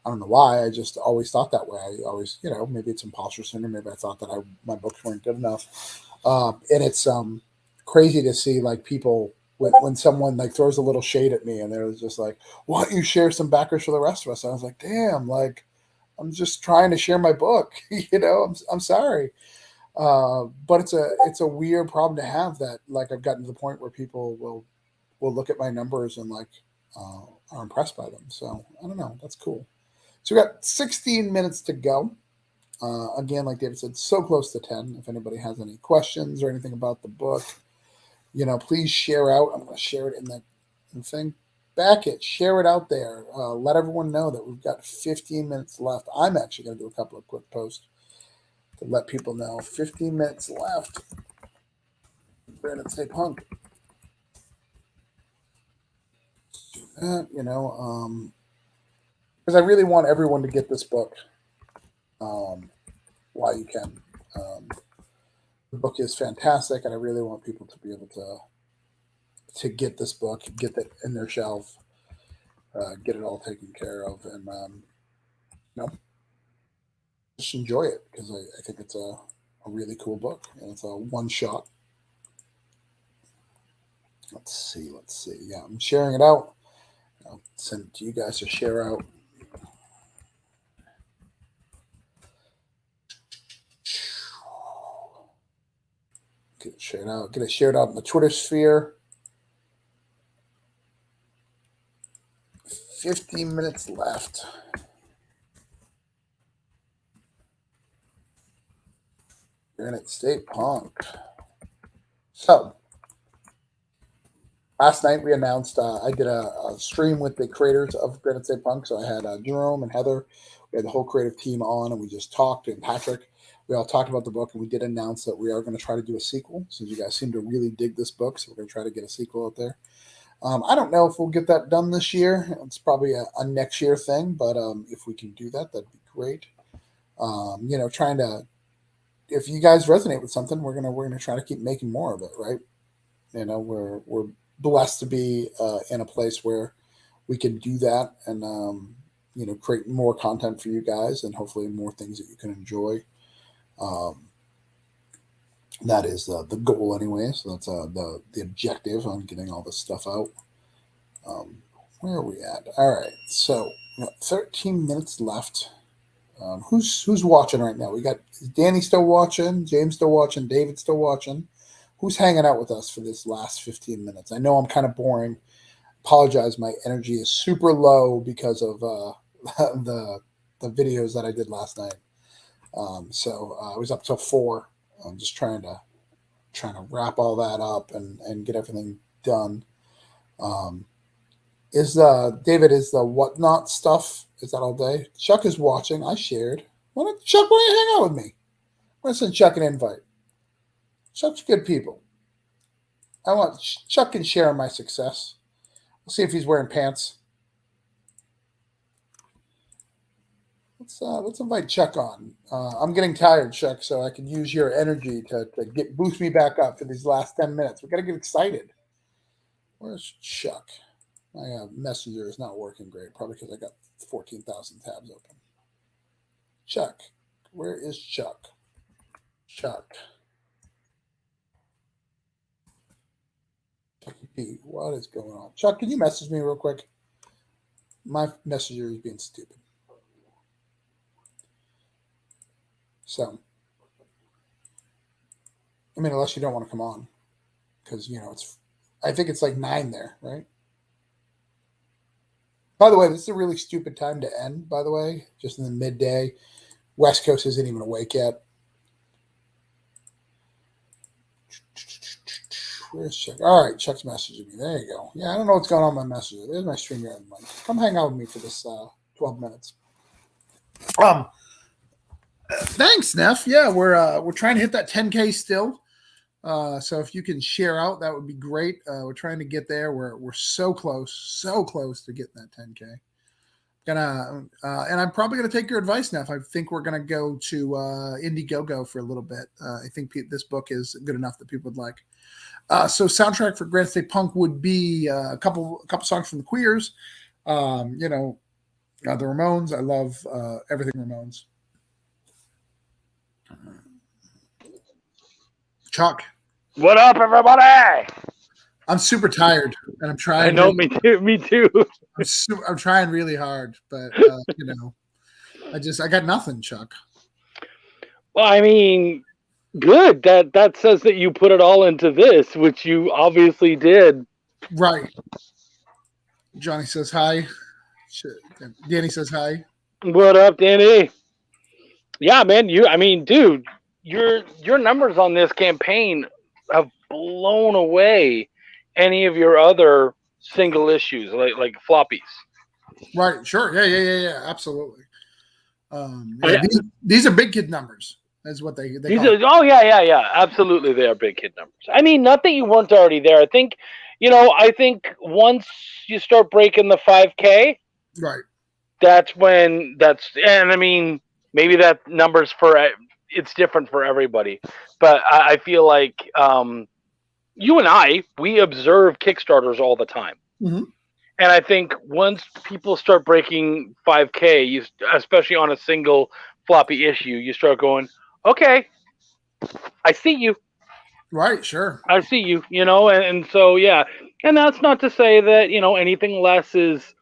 I don't know why. I just always thought that way. I always, maybe it's imposter syndrome. Maybe I thought that my books weren't good enough. And it's crazy to see like people when someone like throws a little shade at me and they're just like, "Why don't you share some backers for the rest of us?" I was like, "Damn, like I'm just trying to share my book." I'm sorry. But it's a weird problem to have that like I've gotten to the point where people will look at my numbers and like are impressed by them. So I don't know. That's cool. So we got 16 minutes to go. Again, like David said, so close to 10. If anybody has any questions or anything about the book, please share out. I'm going to share it in the thing. Back it, share it out there. Let everyone know that we've got 15 minutes left. I'm actually going to do a couple of quick posts to let people know. 15 minutes left. Granite State Punk. Do that, because I really want everyone to get this book while you can. The book is fantastic, and I really want people to be able to get this book, get it in their shelf, get it all taken care of, and just enjoy it because I think it's a really cool book, and it's a one shot. Let's see. Yeah, I'm sharing it out. I'll send it to you guys to share out. Get it shared out. Get it shared out in the Twitter sphere. 15 minutes left. Granite State Punk. So, last night we announced I did a stream with the creators of Granite State Punk. So I had Jerome and Heather. We had the whole creative team on, and we just talked. And Patrick, we all talked about the book, and we did announce that we are going to try to do a sequel since you guys seem to really dig this book. So we're going to try to get a sequel out there. I don't know if we'll get that done this year. It's probably a next year thing, but if we can do that, that'd be great. Trying to, if you guys resonate with something, we're gonna try to keep making more of it, right? We're blessed to be in a place where we can do that and create more content for you guys and hopefully more things that you can enjoy. That is the goal anyway. So that's the objective on getting all this stuff out. Where are we at? All right. So 13 minutes left. Who's watching right now? We got Danny still watching, James still watching, David still watching. Who's hanging out with us for this last 15 minutes? I know I'm kind of boring. Apologize, my energy is super low because of the videos that I did last night. So I was up till 4. I'm just trying to wrap all that up and get everything done. David, is the whatnot stuff, is that all day? Chuck is watching. I shared. Chuck, why don't you hang out with me? I'm going to send Chuck an invite. Chuck's good people. I want Chuck can share my success. We'll see if he's wearing pants. Let's invite Chuck on. I'm getting tired, Chuck, so I can use your energy to boost me back up for these last 10 minutes. We got to get excited. Where's Chuck? My messenger is not working great, probably because I got 14,000 tabs open. Chuck. Where is Chuck? Chuck. Chucky P. What is going on? Chuck, can you message me real quick? My messenger is being stupid. So, I mean, unless you don't want to come on. Because, I think it's like 9 there, right? By the way, this is a really stupid time to end, by the way, just in the midday. West Coast isn't even awake yet. Where's Chuck? All right, Chuck's messaging me. There you go. Yeah, I don't know what's going on with my messenger. There's my StreamYard link. Come hang out with me for this 12 minutes. Thanks, Neff. Yeah, we're trying to hit that 10K still. So if you can share out, that would be great. We're trying to get there. We're so close to getting that 10K. And I'm probably gonna take your advice, Neff. I think we're gonna go to Indiegogo for a little bit. I think this book is good enough that people would like. So soundtrack for Granite State Punk would be a couple songs from the Queers. The Ramones. I love everything Ramones. Chuck. What up, everybody? I'm super tired, and I'm trying. I know, me too. Me too. I'm trying really hard, but I got nothing, Chuck. Well, I mean, good. That says that you put it all into this, which you obviously did. Right. Johnny says hi. Danny says hi. What up, Danny? Yeah, man. Dude, your numbers on this campaign have blown away any of your other single issues, like floppies. Right. Sure. Yeah. Absolutely. These are big kid numbers. That's what they call yeah. Absolutely, they are big kid numbers. I mean, not that you weren't already there. I think once you start breaking the 5K, right. Maybe that number's it's different for everybody, but I feel like you and we observe Kickstarters all the time. Mm-hmm. And I think once people start breaking 5K, especially on a single floppy issue, you start going, okay, I see you. Right, sure. I see you, and so, yeah. And that's not to say that, anything less is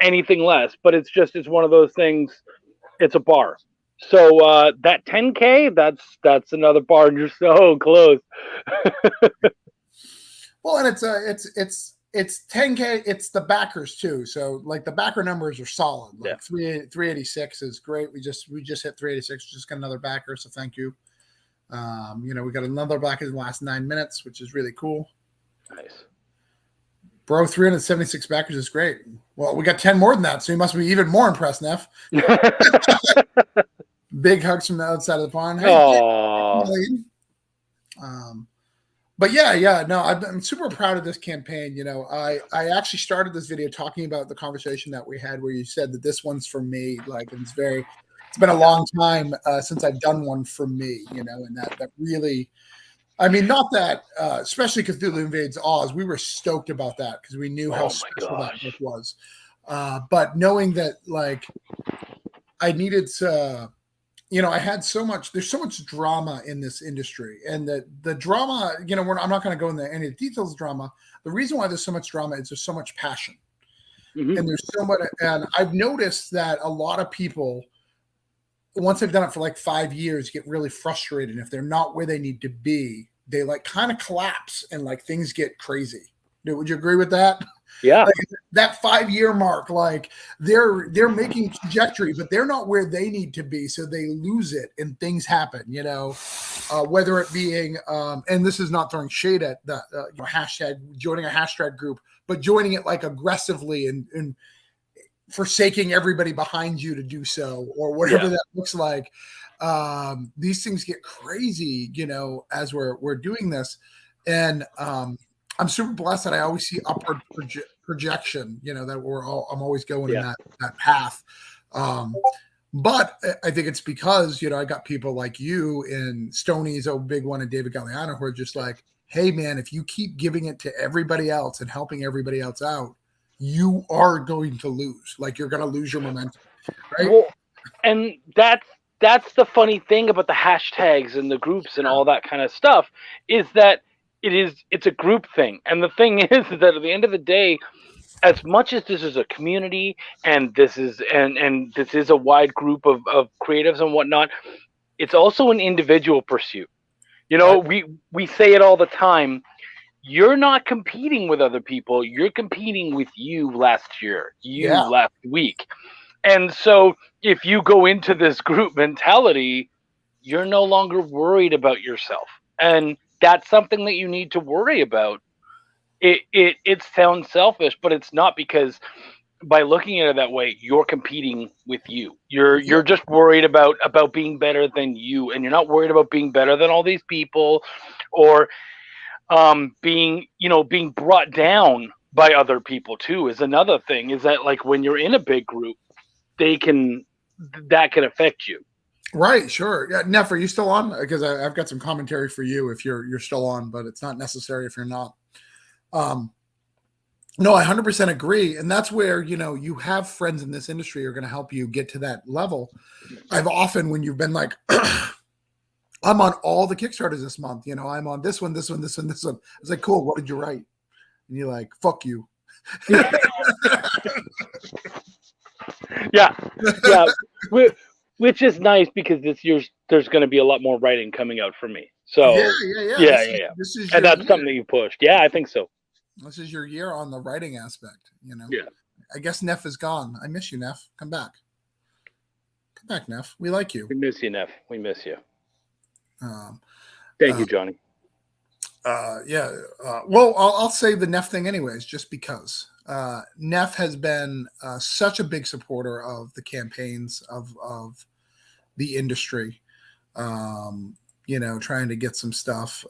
anything less, but it's one of those things, it's a bar. So that 10K, that's another bar, and you're so close. Well, and it's 10K. It's the backers too. So like the backer numbers are solid. Like 386 is great. We just hit 386. Just got another backer, so thank you. We got another backer in the last 9 minutes, which is really cool. Nice. Bro, 376 backers is great. Well, we got 10 more than that, so you must be even more impressed, Neff. Big hugs from the outside of the pond. Hey, but yeah, no, I'm super proud of this campaign. I actually started this video talking about the conversation that we had where you said that this one's for me. Like, it's been a long time since I've done one for me, and that really, I mean, not that, especially because Cthulhu Invades Oz, we were stoked about that because we knew how special that book was. But knowing that, like, I needed to, I had there's so much drama in this industry, and the drama, I'm not going to go into any of the details of drama. The reason why there's so much drama is there's so much passion. Mm-hmm. And there's so much, and I've noticed that a lot of people, once they've done it for like 5 years, get really frustrated. And if they're not where they need to be, they like kind of collapse and like things get crazy. Would you agree with that? Yeah. Like that 5-year mark, like they're making trajectory, but they're not where they need to be. So they lose it and things happen, whether it being, and this is not throwing shade at the hashtag, joining a hashtag group, but joining it like aggressively and forsaking everybody behind you to do so, or whatever that looks like. These things get crazy, as we're doing this. And, I'm super blessed that I always see upward projection, that I'm always going in that path. But I think it's because, I got people like you and Stoney's a big one and David Galliano who are just like, hey man, if you keep giving it to everybody else and helping everybody else out, you are going to lose. Like you're going to lose your momentum. Right. Well, and that's the funny thing about the hashtags and the groups and all that kind of stuff is that it's a group thing. And the thing is that at the end of the day, as much as this is a community and this is a wide group of creatives and whatnot, it's also an individual pursuit. We say it all the time. You're not competing with other people. You're competing with you last week. And so if you go into this group mentality, you're no longer worried about yourself. And that's something that you need to worry about. It sounds selfish, but it's not, because by looking at it that way, you're competing with you. You're just worried about being better than you, and you're not worried about being better than all these people, or being brought down by other people too. Is another thing. Is that like when you're in a big group, that can affect you. Right, sure. Yeah, Neff, are you still on? Because I've got some commentary for you if you're still on, but it's not necessary if you're not. No, I 100% agree, and that's where you have friends in this industry who are going to help you get to that level. I've often, when you've been like, I'm on all the Kickstarters this month. I'm on this one, this one, this one, this one. I was like, cool. What did you write? And you're like, fuck you. Yeah. Which is nice because this year there's going to be a lot more writing coming out for me. So yeah. This is and that's something that you pushed. Yeah, I think so. This is your year on the writing aspect. Yeah. I guess Neff is gone. I miss you, Neff. Come back. Come back, Neff. We like you. We miss you, Neff. We miss you. Thank you, Johnny. Yeah. Well, I'll say the Neff thing anyways, just because Neff has been such a big supporter of the campaigns of the industry. Trying to get some stuff.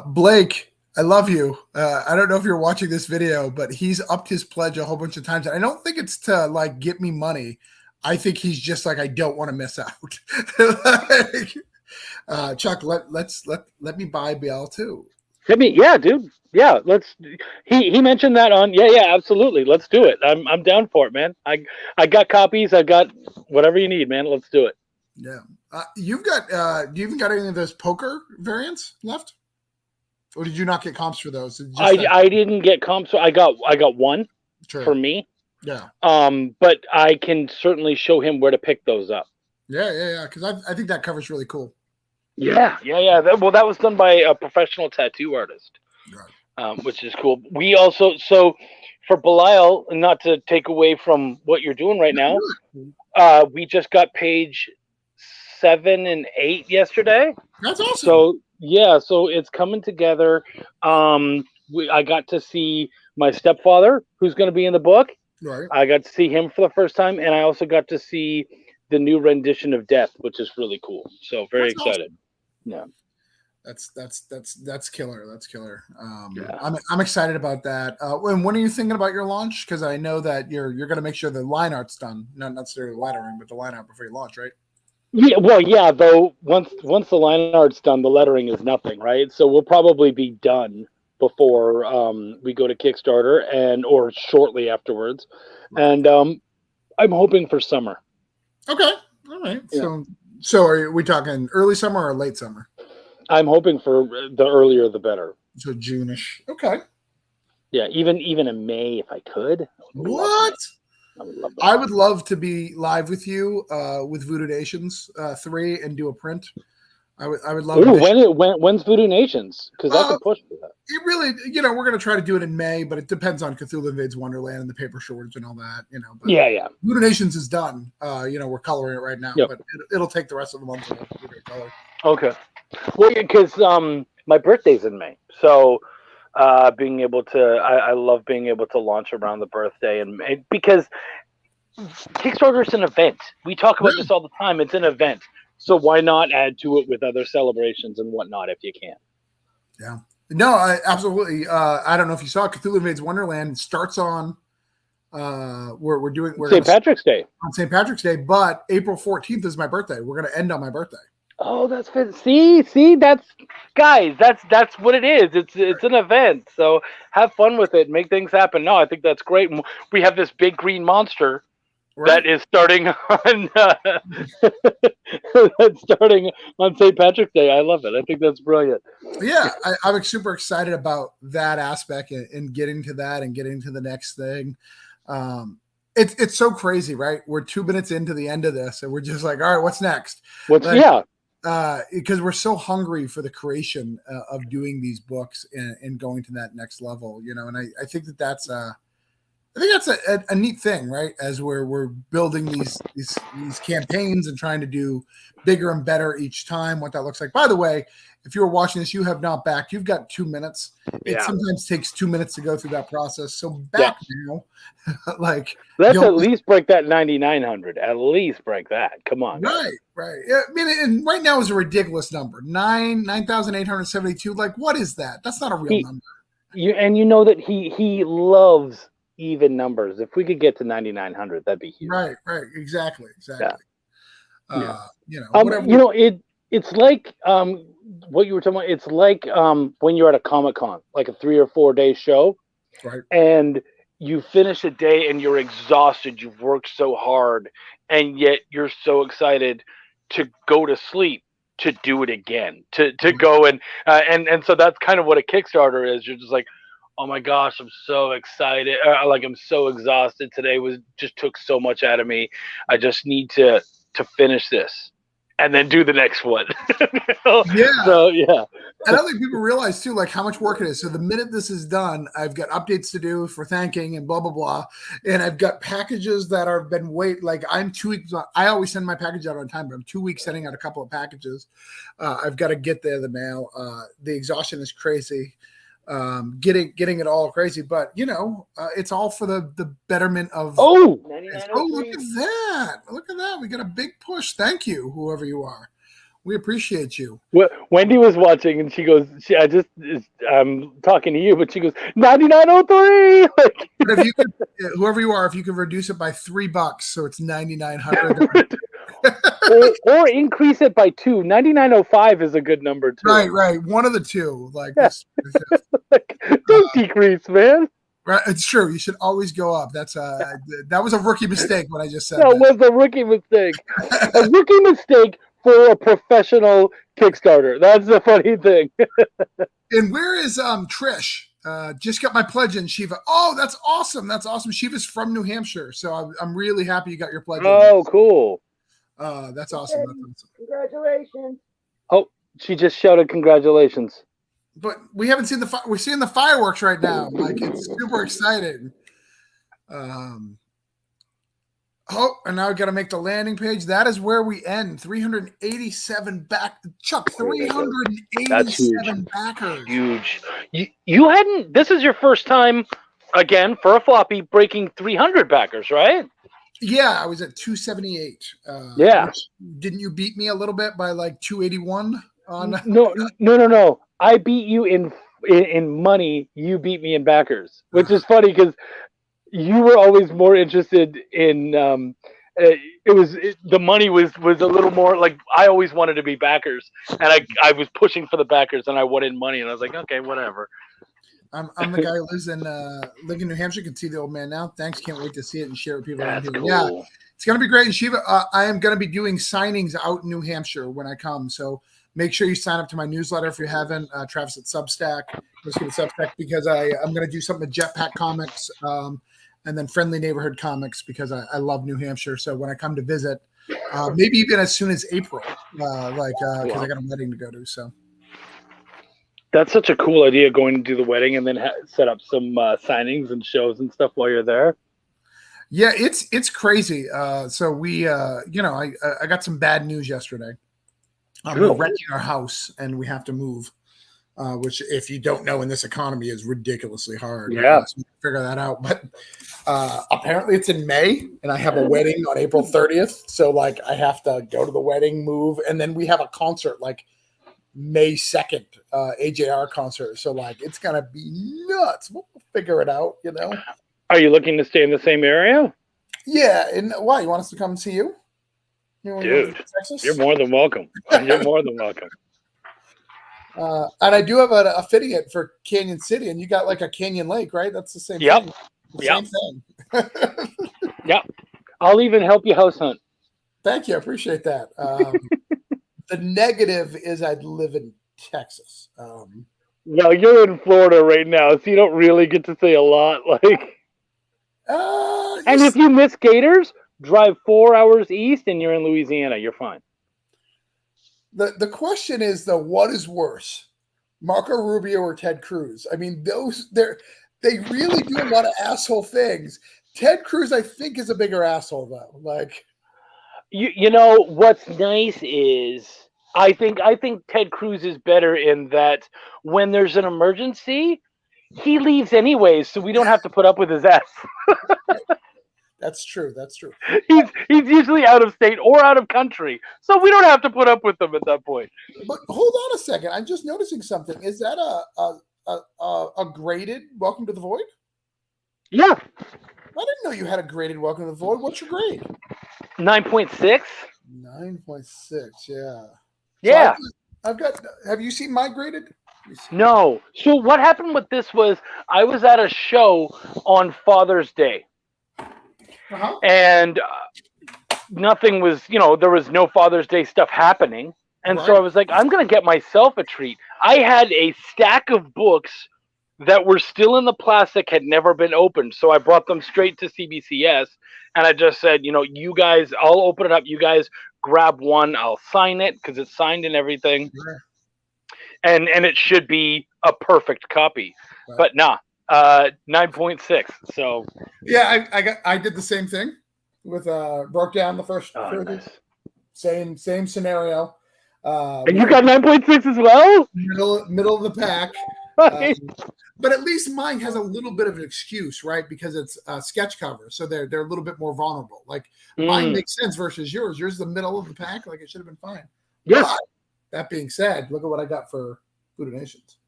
Blake, I love you. I don't know if you're watching this video, but he's upped his pledge a whole bunch of times. And I don't think it's to like get me money. I think he's just like, I don't want to miss out. Chuck, let me buy BL too. Yeah, dude. Yeah, he mentioned that on. Yeah, absolutely. Let's do it. I'm down for it, man. I got copies. I got whatever you need, man. Let's do it. Yeah. You've got. Do you even got any of those poker variants left? Or did you not get comps for those? I didn't get comps. So I got one for me. Yeah. But I can certainly show him where to pick those up. Yeah. Because I think that cover's really cool. Yeah. That was done by a professional tattoo artist, right. Which is cool. We also for Belial, not to take away from what you're doing right now, we just got page 7 and 8 yesterday. That's awesome. So it's coming together. I got to see my stepfather, who's going to be in the book. Right. I got to see him for the first time, and I also got to see the new rendition of Death, which is really cool. So very excited. Awesome. Yeah. That's killer. That's killer. Yeah. I'm excited about that. And when are you thinking about your launch? Because I know that you're going to make sure the line art's done, not necessarily the lettering, but the line art before you launch, right? Yeah, well, yeah. Though once the line art's done, the lettering is nothing, right? So we'll probably be done before we go to Kickstarter or shortly afterwards, and I'm hoping for summer. Okay, all right. Yeah. So are we talking early summer or late summer? I'm hoping for the earlier the better. So June-ish. Okay. Yeah, even in May if I could. What? I would love to be live with you with Voodoo Nations 3 and do a print. I would love. Ooh, when's Voodoo Nations? Because I could push for that. It really, we're going to try to do it in May, but it depends on Cthulhu Invades Wonderland and the paper shortage and all that. But yeah. Voodoo Nations is done. We're coloring it right now, but it'll take the rest of the month to color. Okay. Well, because my birthday's in May, so being able to, I love being able to launch around the birthday, and because Kickstarter is an event. We talk about this all the time. It's an event. So why not add to it with other celebrations and whatnot if you can? Yeah. No, absolutely. I don't know if you saw Cthulhu Invades Wonderland starts on we're St. Patrick's Day. On St. Patrick's Day, but April 14th is my birthday. We're going to end on my birthday. Oh, that's good. See, that's what it is. It's an event. So have fun with it. Make things happen. No, I think that's great. We have this big green monster. Right. That is starting on St. Patrick's Day. I love it. I think that's brilliant. Yeah, I'm super excited about that aspect and getting to that and getting to the next thing. It's so crazy, right? We're 2 minutes into the end of this, and we're just like, all right, what's next? Because we're so hungry for the creation of doing these books and going to that next level, And I think that's a neat thing, right? As we're building these campaigns and trying to do bigger and better each time, what that looks like. By the way, if you're watching this, you have not backed. You've got 2 minutes. It sometimes takes 2 minutes to go through that process. So back now, let's at least break that 9,900. At least break that. Come on. Right. I mean, and right now is a ridiculous number. 9,872. Like, what is that? That's not a real number. You know that he loves even numbers. If we could get to 9,900, that'd be huge. Right. Exactly. Yeah. Whatever. It's like what you were talking about. It's like when you're at a Comic-Con, like a 3 or 4 day show, Right. and you finish a day and you're exhausted. You've worked so hard, and yet you're so excited to go to sleep, to do it again, to go and so that's kind of what a Kickstarter is. You're just like, oh my gosh, I'm so excited. Like, I'm so exhausted. Today just took so much out of me. I just need to finish this and then do the next one. Yeah. So, yeah. I don't think people realize too, like how much work it is. So the minute this is done, I've got updates to do for thanking and blah, blah, blah. And I've got packages that have been like I'm 2 weeks. I always send my package out on time, but I'm 2 weeks sending out a couple of packages. I've got to get there, the mail. The exhaustion is crazy. Getting it all crazy, but it's all for the betterment of. Oh, look at that. We got a big push. Thank you, whoever you are. We appreciate you. Wendy was watching, and she goes, I'm talking to you, but she goes, 9903. But if you could, whoever you are, if you could reduce it by $3, so it's 9,900. or increase it by 2. 9,905 is a good number too. Right. One of the two. Like this. Don't decrease, man. Right, it's true. You should always go up. That was a rookie mistake when I just said that. That was a rookie mistake. A rookie mistake for a professional Kickstarter. That's the funny thing. And where is Trish? Just got my pledge in, Shiva. Oh, that's awesome. Shiva's from New Hampshire, so I'm really happy you got your pledge. Oh, cool. That's awesome. Congratulations. Oh, she just shouted congratulations. But we haven't seen we're seeing the fireworks right now. Like, it's super exciting. And now we got to make the landing page. That is where we end. 387 back. Chuck, 387 backers. Huge. You hadn't. This is your first time, again, for a floppy, breaking 300 backers, right? Yeah, I was at 278. Yeah. Didn't you beat me a little bit by like 281? No. I beat you in money. You beat me in backers, which is funny because you were always more interested in. The money was a little more like I always wanted to be backers, and I was pushing for the backers, and I wanted money, and I was like, okay, whatever. I'm the guy who lives in New Hampshire. You can see the old man now. Thanks. Can't wait to see it and share it with people around here. Cool. Yeah, it's going to be great. And Shiva, I am going to be doing signings out in New Hampshire when I come. So make sure you sign up to my newsletter if you haven't. Travis at Substack. Let's give it Substack because I'm going to do something with Jetpack Comics and then Friendly Neighborhood Comics because I love New Hampshire. So when I come to visit, maybe even as soon as April, because I got a wedding to go to. So. That's such a cool idea, going to do the wedding and then set up some signings and shows and stuff while you're there. Yeah, it's crazy. So we, I got some bad news yesterday. We're renting our house and we have to move, which if you don't know in this economy is ridiculously hard. Yeah. So figure that out. But apparently it's in May and I have a wedding on April 30th. So like I have to go to the wedding, move, and then we have a concert like May 2nd, AJR concert. So like it's gonna be nuts. We'll figure it out, Are you looking to stay in the same area? Yeah, and why? You want us to come and see you? Dude, you're more than welcome. You're more than welcome. And I do have an affiliate for Canyon City, and you got like a Canyon Lake, right? That's the same thing. Same thing. Yep. I'll even help you house hunt. Thank you. I appreciate that. The negative is I'd live in Texas. Well, you're in Florida right now, so you don't really get to say a lot. And if you miss Gators, drive 4 hours east and you're in Louisiana. You're fine. The question is, though, what is worse, Marco Rubio or Ted Cruz? I mean, they really do a lot of asshole things. Ted Cruz, I think, is a bigger asshole, though. Like, what's nice is I think Ted Cruz is better in that when there's an emergency, he leaves anyways, so we don't have to put up with his ass. That's true. He's usually out of state or out of country, so we don't have to put up with them at that point. But hold on a second. I'm just noticing something. Is that a graded Welcome to the Void? Yeah, I didn't know you had a graded Welcome to the Void. What's your grade? 9.6. 9.6. Yeah. Yeah. So I've got. Have you seen my graded? Let me see. No. So what happened with this was I was at a show on Father's Day, Uh-huh. and nothing was, there was no Father's Day stuff happening. And so Right. I was like, I'm going to get myself a treat. I had a stack of books that were still in the plastic, had never been opened. So I brought them straight to CBCS, and I just said, you guys, I'll open it up. You guys grab one. I'll sign it because it's signed and everything. Sure. And it should be a perfect copy. Right. But nah, 9.6. So yeah, I did the same thing with broke down the first nice. same scenario. And you got 9.6 as well? Middle of the pack. But at least mine has a little bit of an excuse, right? Because it's a sketch cover, so they're a little bit more vulnerable. Like mine makes sense versus yours. Yours is the middle of the pack, like it should have been fine. Yes. But that being said, look at what I got for Voodoo Nations.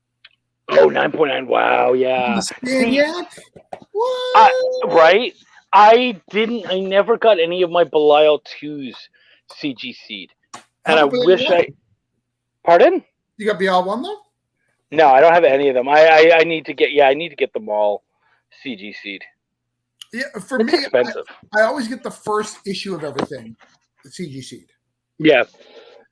Oh, 9.9. Wow, yeah. Spaniac? What? Right? I never got any of my Belial 2's CG seed. And I wish Pardon? You got BL1 though? No, I don't have any of them. I need to get them all CG seed. Yeah, for it's me, expensive. I always get the first issue of everything, the CG seed. Yeah.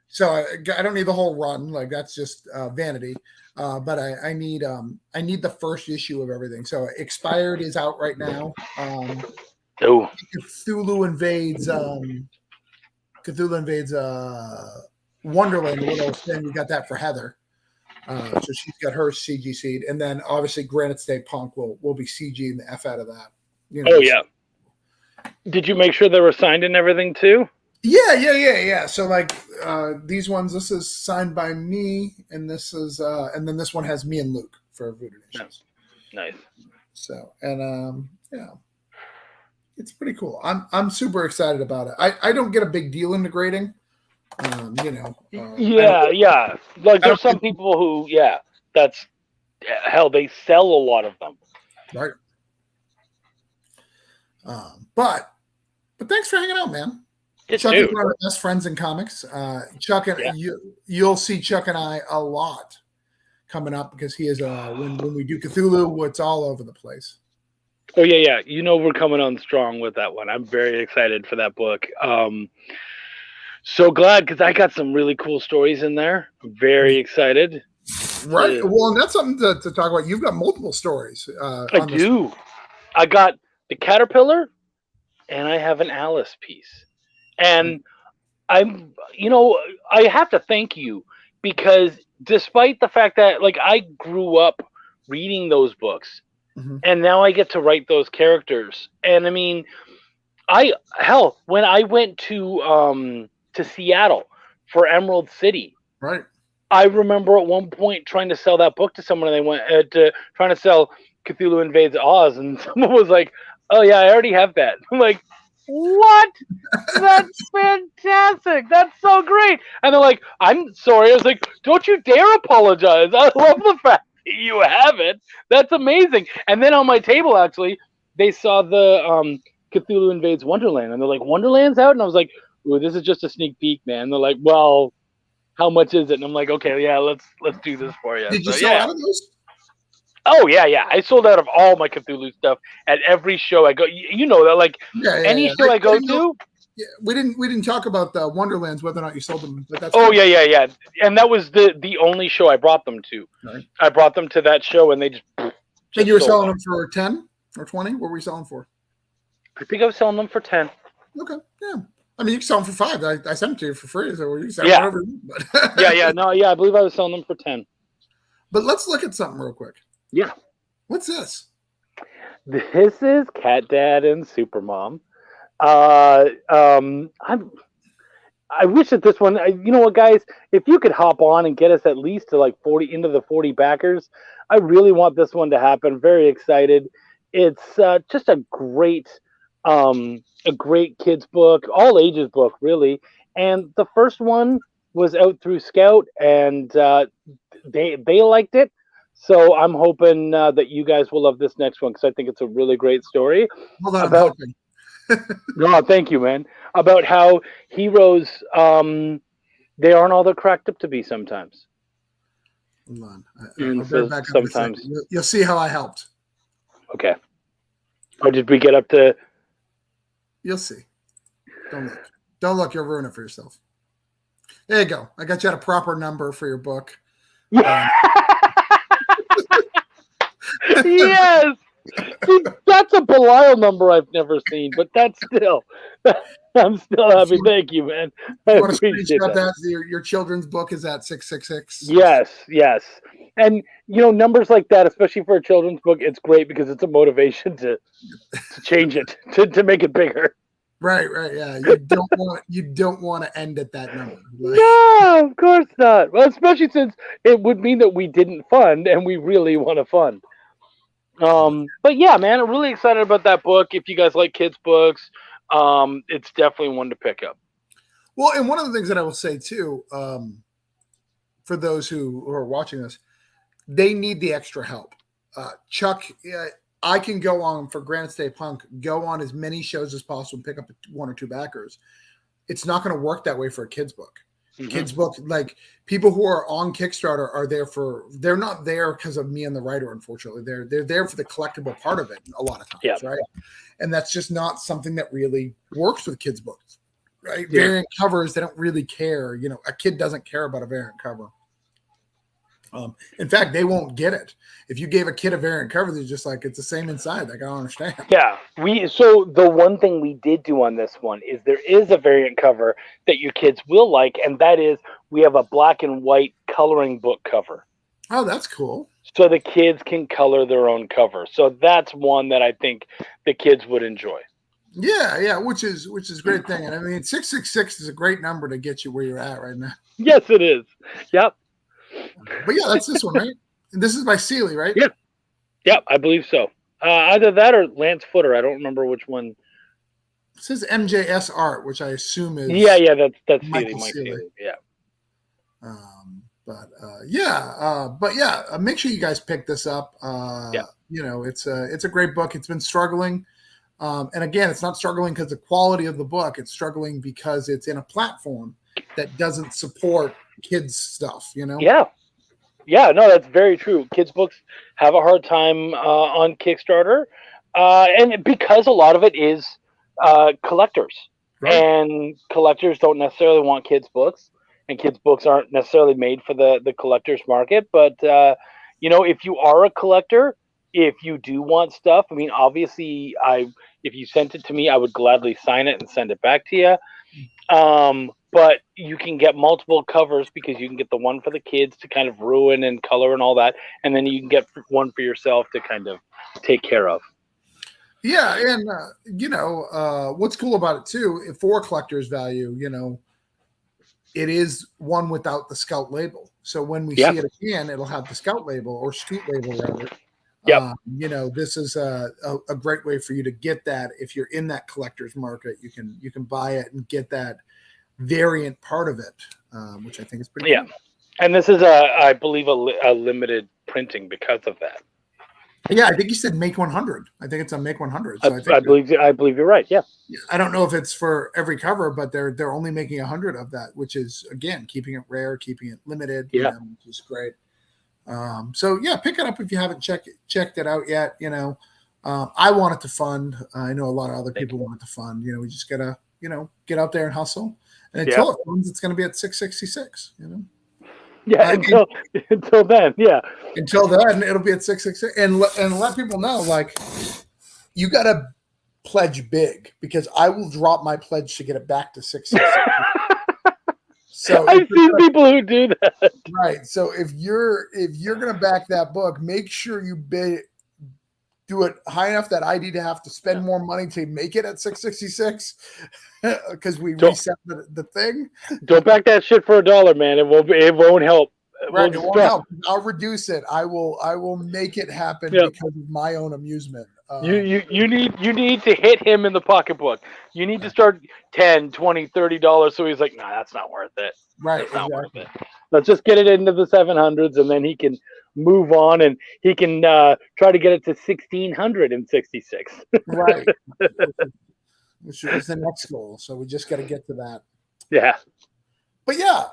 So I don't need the whole run, like that's just vanity. But I need the first issue of everything. So Expired is out right now. Cthulhu invades Wonderland, a little thing. We got that for Heather. So she's got her CG seed, and then obviously Granite State Punk will be CGing the F out of that. Oh yeah. Did you make sure they were signed and everything too? Yeah. So like these ones, this is signed by me, and this is and then this one has me and Luke for Voodoo Nations. Nice. So and yeah, it's pretty cool. I'm super excited about it. I don't get a big deal into grading. Yeah. Like there's some people who, that's hell. They sell a lot of them. Right. But thanks for hanging out, man. Chuck is one of our best friends in comics. Chuck and you'll see Chuck and I a lot coming up because he is when we do Cthulhu, it's all over the place. Oh yeah. We're coming on strong with that one. I'm very excited for that book. So glad because I got some really cool stories in there. I'm very excited. Right. Well, and that's something to talk about. You've got multiple stories. I do. I got the Caterpillar, and I have an Alice piece. And I have to thank you because despite the fact that like I grew up reading those books, and now I get to write those characters. And I mean, when I went to Seattle for Emerald City. Right. I remember at one point trying to sell that book to someone, and they went trying to sell Cthulhu Invades Oz, and someone was like, "Oh yeah, I already have that." I'm like, "What? That's fantastic! That's so great!" And they're like, "I'm sorry." I was like, "Don't you dare apologize! I love the fact that you have it. That's amazing." And then on my table, actually, they saw the Cthulhu Invades Wonderland, and they're like, "Wonderland's out," and I was like, "Ooh, this is just a sneak peek, man." They're like, "Well, how much is it?" And I'm like, "Okay, yeah, let's do this for you." Did you sell out of those? Oh yeah. I sold out of all my Cthulhu stuff at every show I go. You know that, like any show I go to. Yeah, we didn't talk about the Wonderlands, whether or not you sold them. But that's yeah. And that was the only show I brought them to. Right. I brought them to that show, and they just and you were selling them for 10 or 20. What were we selling for? I think I was selling them for 10. Okay, yeah. I mean, you can sell them for 5. I sent them to you for free, so you can sell them whatever. But I believe I was selling them for 10. But let's look at something real quick. Yeah. What's this? This is Cat Dad and Supermom. I wish that this one, you know what, guys, if you could hop on and get us at least to like 40 into the 40 backers, I really want this one to happen. Very excited. It's just a great kids book, all ages book, really. And the first one was out through Scout, and they liked it. So I'm hoping that you guys will love this next one because I think it's a really great story Hold on, I'm about. helping. No, thank you, man. About how heroes, they aren't all they're cracked up to be sometimes. Hold on. And I'll so bear back up in a second. sometimes, You'll see how I helped. okay. Or did we get up to? You'll see. Don't look. Don't look. You'll ruin it for yourself. There you go. I got you at a proper number for your book. Yes. See, that's a Belial number I've never seen, but that's still. I'm still happy. Thank you, man. I You want to appreciate screenshot that. that? Your children's book is at 666. Yes. And numbers like that, especially for a children's book, it's great because it's a motivation to change it, to make it bigger. Right. Yeah. You don't want to end at that number. Like, No, of course not. Well, especially since it would mean that we didn't fund and we really want to fund. But yeah, man, I'm really excited about that book. If you guys like kids' books, it's definitely one to pick up. well, and one of the things that I will say too, for those who are watching this, they need the extra help. Chuck, I can go on for Granite State Punk, go on as many shows as possible and pick up 1 or 2 backers. It's not going to work that way for a kid's book. Mm-hmm. Kids book, like people who are on Kickstarter are there they're not there because of me and the writer, unfortunately. They're there for the collectible part of it a lot of times, right? And that's just not something that really works with kids books, right? Yeah. Variant covers, they don't really care. A kid doesn't care about a variant cover. In fact, they won't get it. If you gave a kid a variant cover, they're just like, it's the same inside. Like, I don't understand. Yeah. So the one thing we did do on this one is there is a variant cover that your kids will like, and that is we have a black and white coloring book cover. Oh, that's cool. So the kids can color their own cover. So that's one that I think the kids would enjoy. Yeah, which is a great thing. And I mean, 666 is a great number to get you where you're at right now. Yes, it is. Yep. But yeah, that's this one, right? And this is by Seeley, right? Yep, I believe so. Either that or Lance Footer. I don't remember which one. It says MJS Art, which I assume is that's Michael Seeley. Yeah. But make sure you guys pick this up. It's a great book. It's been struggling. And again, it's not struggling because the quality of the book. It's struggling because it's in a platform that doesn't support kids stuff, Yeah, no, that's very true. Kids books have a hard time on Kickstarter, and because a lot of it is collectors, right? And collectors don't necessarily want kids books, and kids books aren't necessarily made for the collectors market. But if you are a collector, if you do want stuff, I mean, obviously, if you sent it to me, I would gladly sign it and send it back to you. But you can get multiple covers because you can get the one for the kids to kind of ruin and color and all that. And then you can get one for yourself to kind of take care of. Yeah. And, what's cool about it too, for collector's value, it is one without the Scout label. So when we see it again, it'll have the Scout label or Scoot label rather. Yep. This is a great way for you to get that. If you're in that collector's market, you can buy it and get that variant part of it, which I think is pretty cool. And this is I believe a limited printing because of that. Yeah, I think you said Make 100. I think it's on Make 100. So I believe you're right. Yeah. I don't know if it's for every cover, but they're only making 100 of that, which is again keeping it rare, keeping it limited. Yeah, which is great. Pick it up if you haven't checked it out yet. I want it to fund. I know a lot of other people want it to fund. We just gotta get out there and hustle. And until it funds, it's going to be at 666. Yeah, until then, yeah. Until then, it'll be at 666, and let people know, like, you got to pledge big because I will drop my pledge to get it back to 666. So I've seen people who do that. Right. So if you're going to back that book, make sure you do it high enough that I need to have to spend more money to make it at 666 because we reset the thing. Don't back that shit for $1, man. It won't help. Right, it won't help. I'll reduce it. I will make it happen because of my own amusement. You need to hit him in the pocketbook. You need to start $10, $20, $30 so he's like, nah, that's not worth it. Right, that's not worth it. Let's just get it into the 700s, and then he can move on, and he can try to get it to 1666. Right. Which is the next goal. So we just got to get to that. Yeah. But yeah,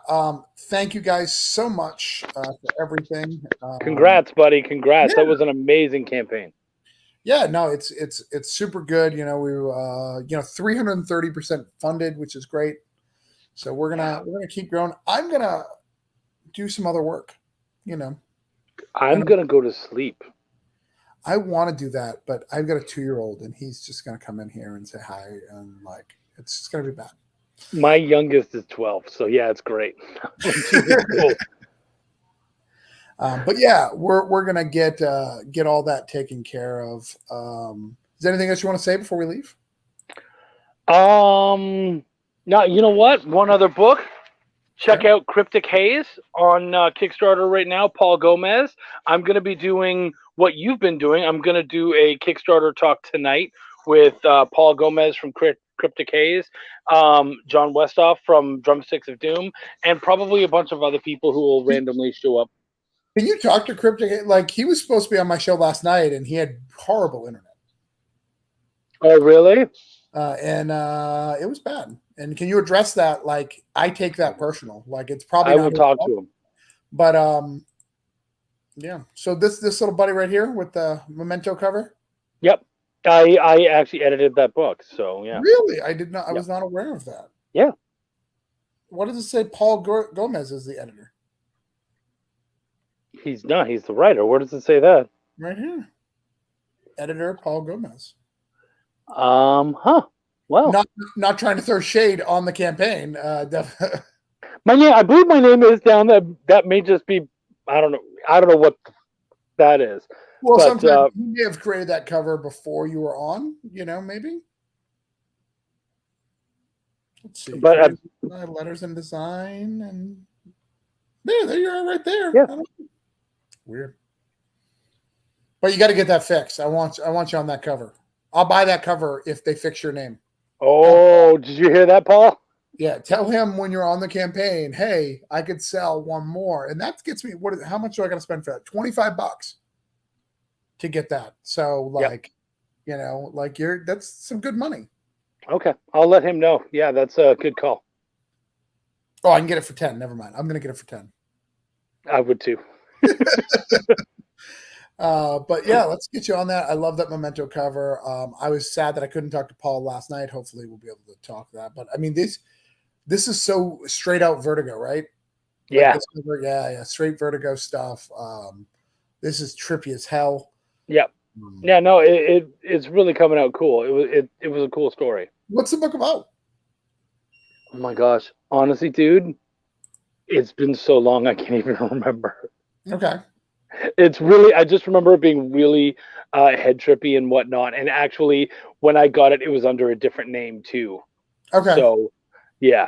thank you guys so much for everything. Congrats, buddy. Congrats. Yeah. That was an amazing campaign. Yeah, no, it's super good. We 330% funded, which is great. So we're gonna keep growing. I'm gonna do some other work. I'm gonna go to sleep. I want to do that, but I've got a 2-year-old, and he's just gonna come in here and say hi, and it's just gonna be bad. My youngest is 12, so yeah, it's great. But yeah, we're gonna get all that taken care of. Is there anything else you want to say before we leave? Now you know what? One other book. Check out Cryptic Haze on Kickstarter right now. Paul Gomez. I'm gonna be doing what you've been doing. I'm gonna do a Kickstarter talk tonight with Paul Gomez from Cryptic Haze, John Westoff from Drumsticks of Doom, and probably a bunch of other people who will randomly show up. Can you talk to Cryptic? Like, he was supposed to be on my show last night, and he had horrible internet. Oh, really? And it was bad. And can you address that? Like, I take that personal. Like, it's probably I not will talk to him. But yeah. So this little buddy right here with the memento cover. Yep. I actually edited that book, so yeah. Really? I did not. I was not aware of that. Yeah. What does it say? Paul Gomez is the editor. He's not. He's the writer. Where does it say that? Right here. Editor Paul Gomez. Huh. Well, not trying to throw shade on the campaign. my name. I believe my name is down there. That may just be. I don't know. I don't know what that is. Well, but, sometimes you may have created that cover before you were on. Maybe. Let's see. But letters and design, and there you are, right there. Yeah. Weird. But you got to get that fixed. I want you on that cover. I'll buy that cover if they fix your name. Oh, did you hear that, Paul? Yeah, tell him when you're on the campaign, hey, I could sell one more. And that gets me, how much do I got to spend for that? $25 to get that. So that's some good money. Okay. I'll let him know. Yeah, that's a good call. Oh, I can get it for 10. Never mind. I'm going to get it for 10. I would too. But yeah, let's get you on that. I love that memento cover. I was sad that I couldn't talk to Paul last night. Hopefully we'll be able to talk that. But I mean, this is so straight out Vertigo, right? Yeah. Yeah. Straight Vertigo stuff. This is trippy as hell. Yep. Yeah, no, it's really coming out cool. It was a cool story. What's the book about? Oh my gosh. Honestly, dude, it's been so long I can't even remember. Okay. It's really, I just remember it being really head trippy and whatnot. And actually, when I got it, it was under a different name too. Okay. So, yeah.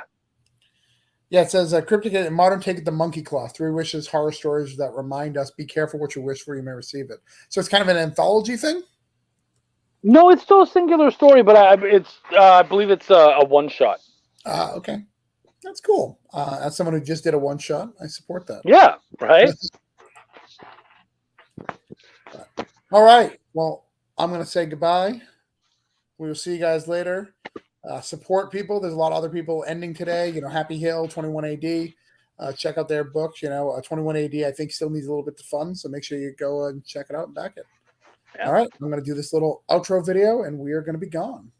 Yeah, it says Cryptic and Modern Take It the Monkey Claw. 3 wishes, horror stories that remind us, be careful what you wish for, you may receive it. So it's kind of an anthology thing? No, it's still a singular story, but I believe it's a one-shot. Okay. That's cool. As someone who just did a one-shot, I support that. Yeah, right? All right. Well, I'm going to say goodbye. We will see you guys later. Support people. There's a lot of other people ending today. Happy Hill, 21 AD. Check out their books. 21 AD, I think, still needs a little bit of fun. So make sure you go and check it out and back it. Yeah. All right. I'm going to do this little outro video, and we are going to be gone.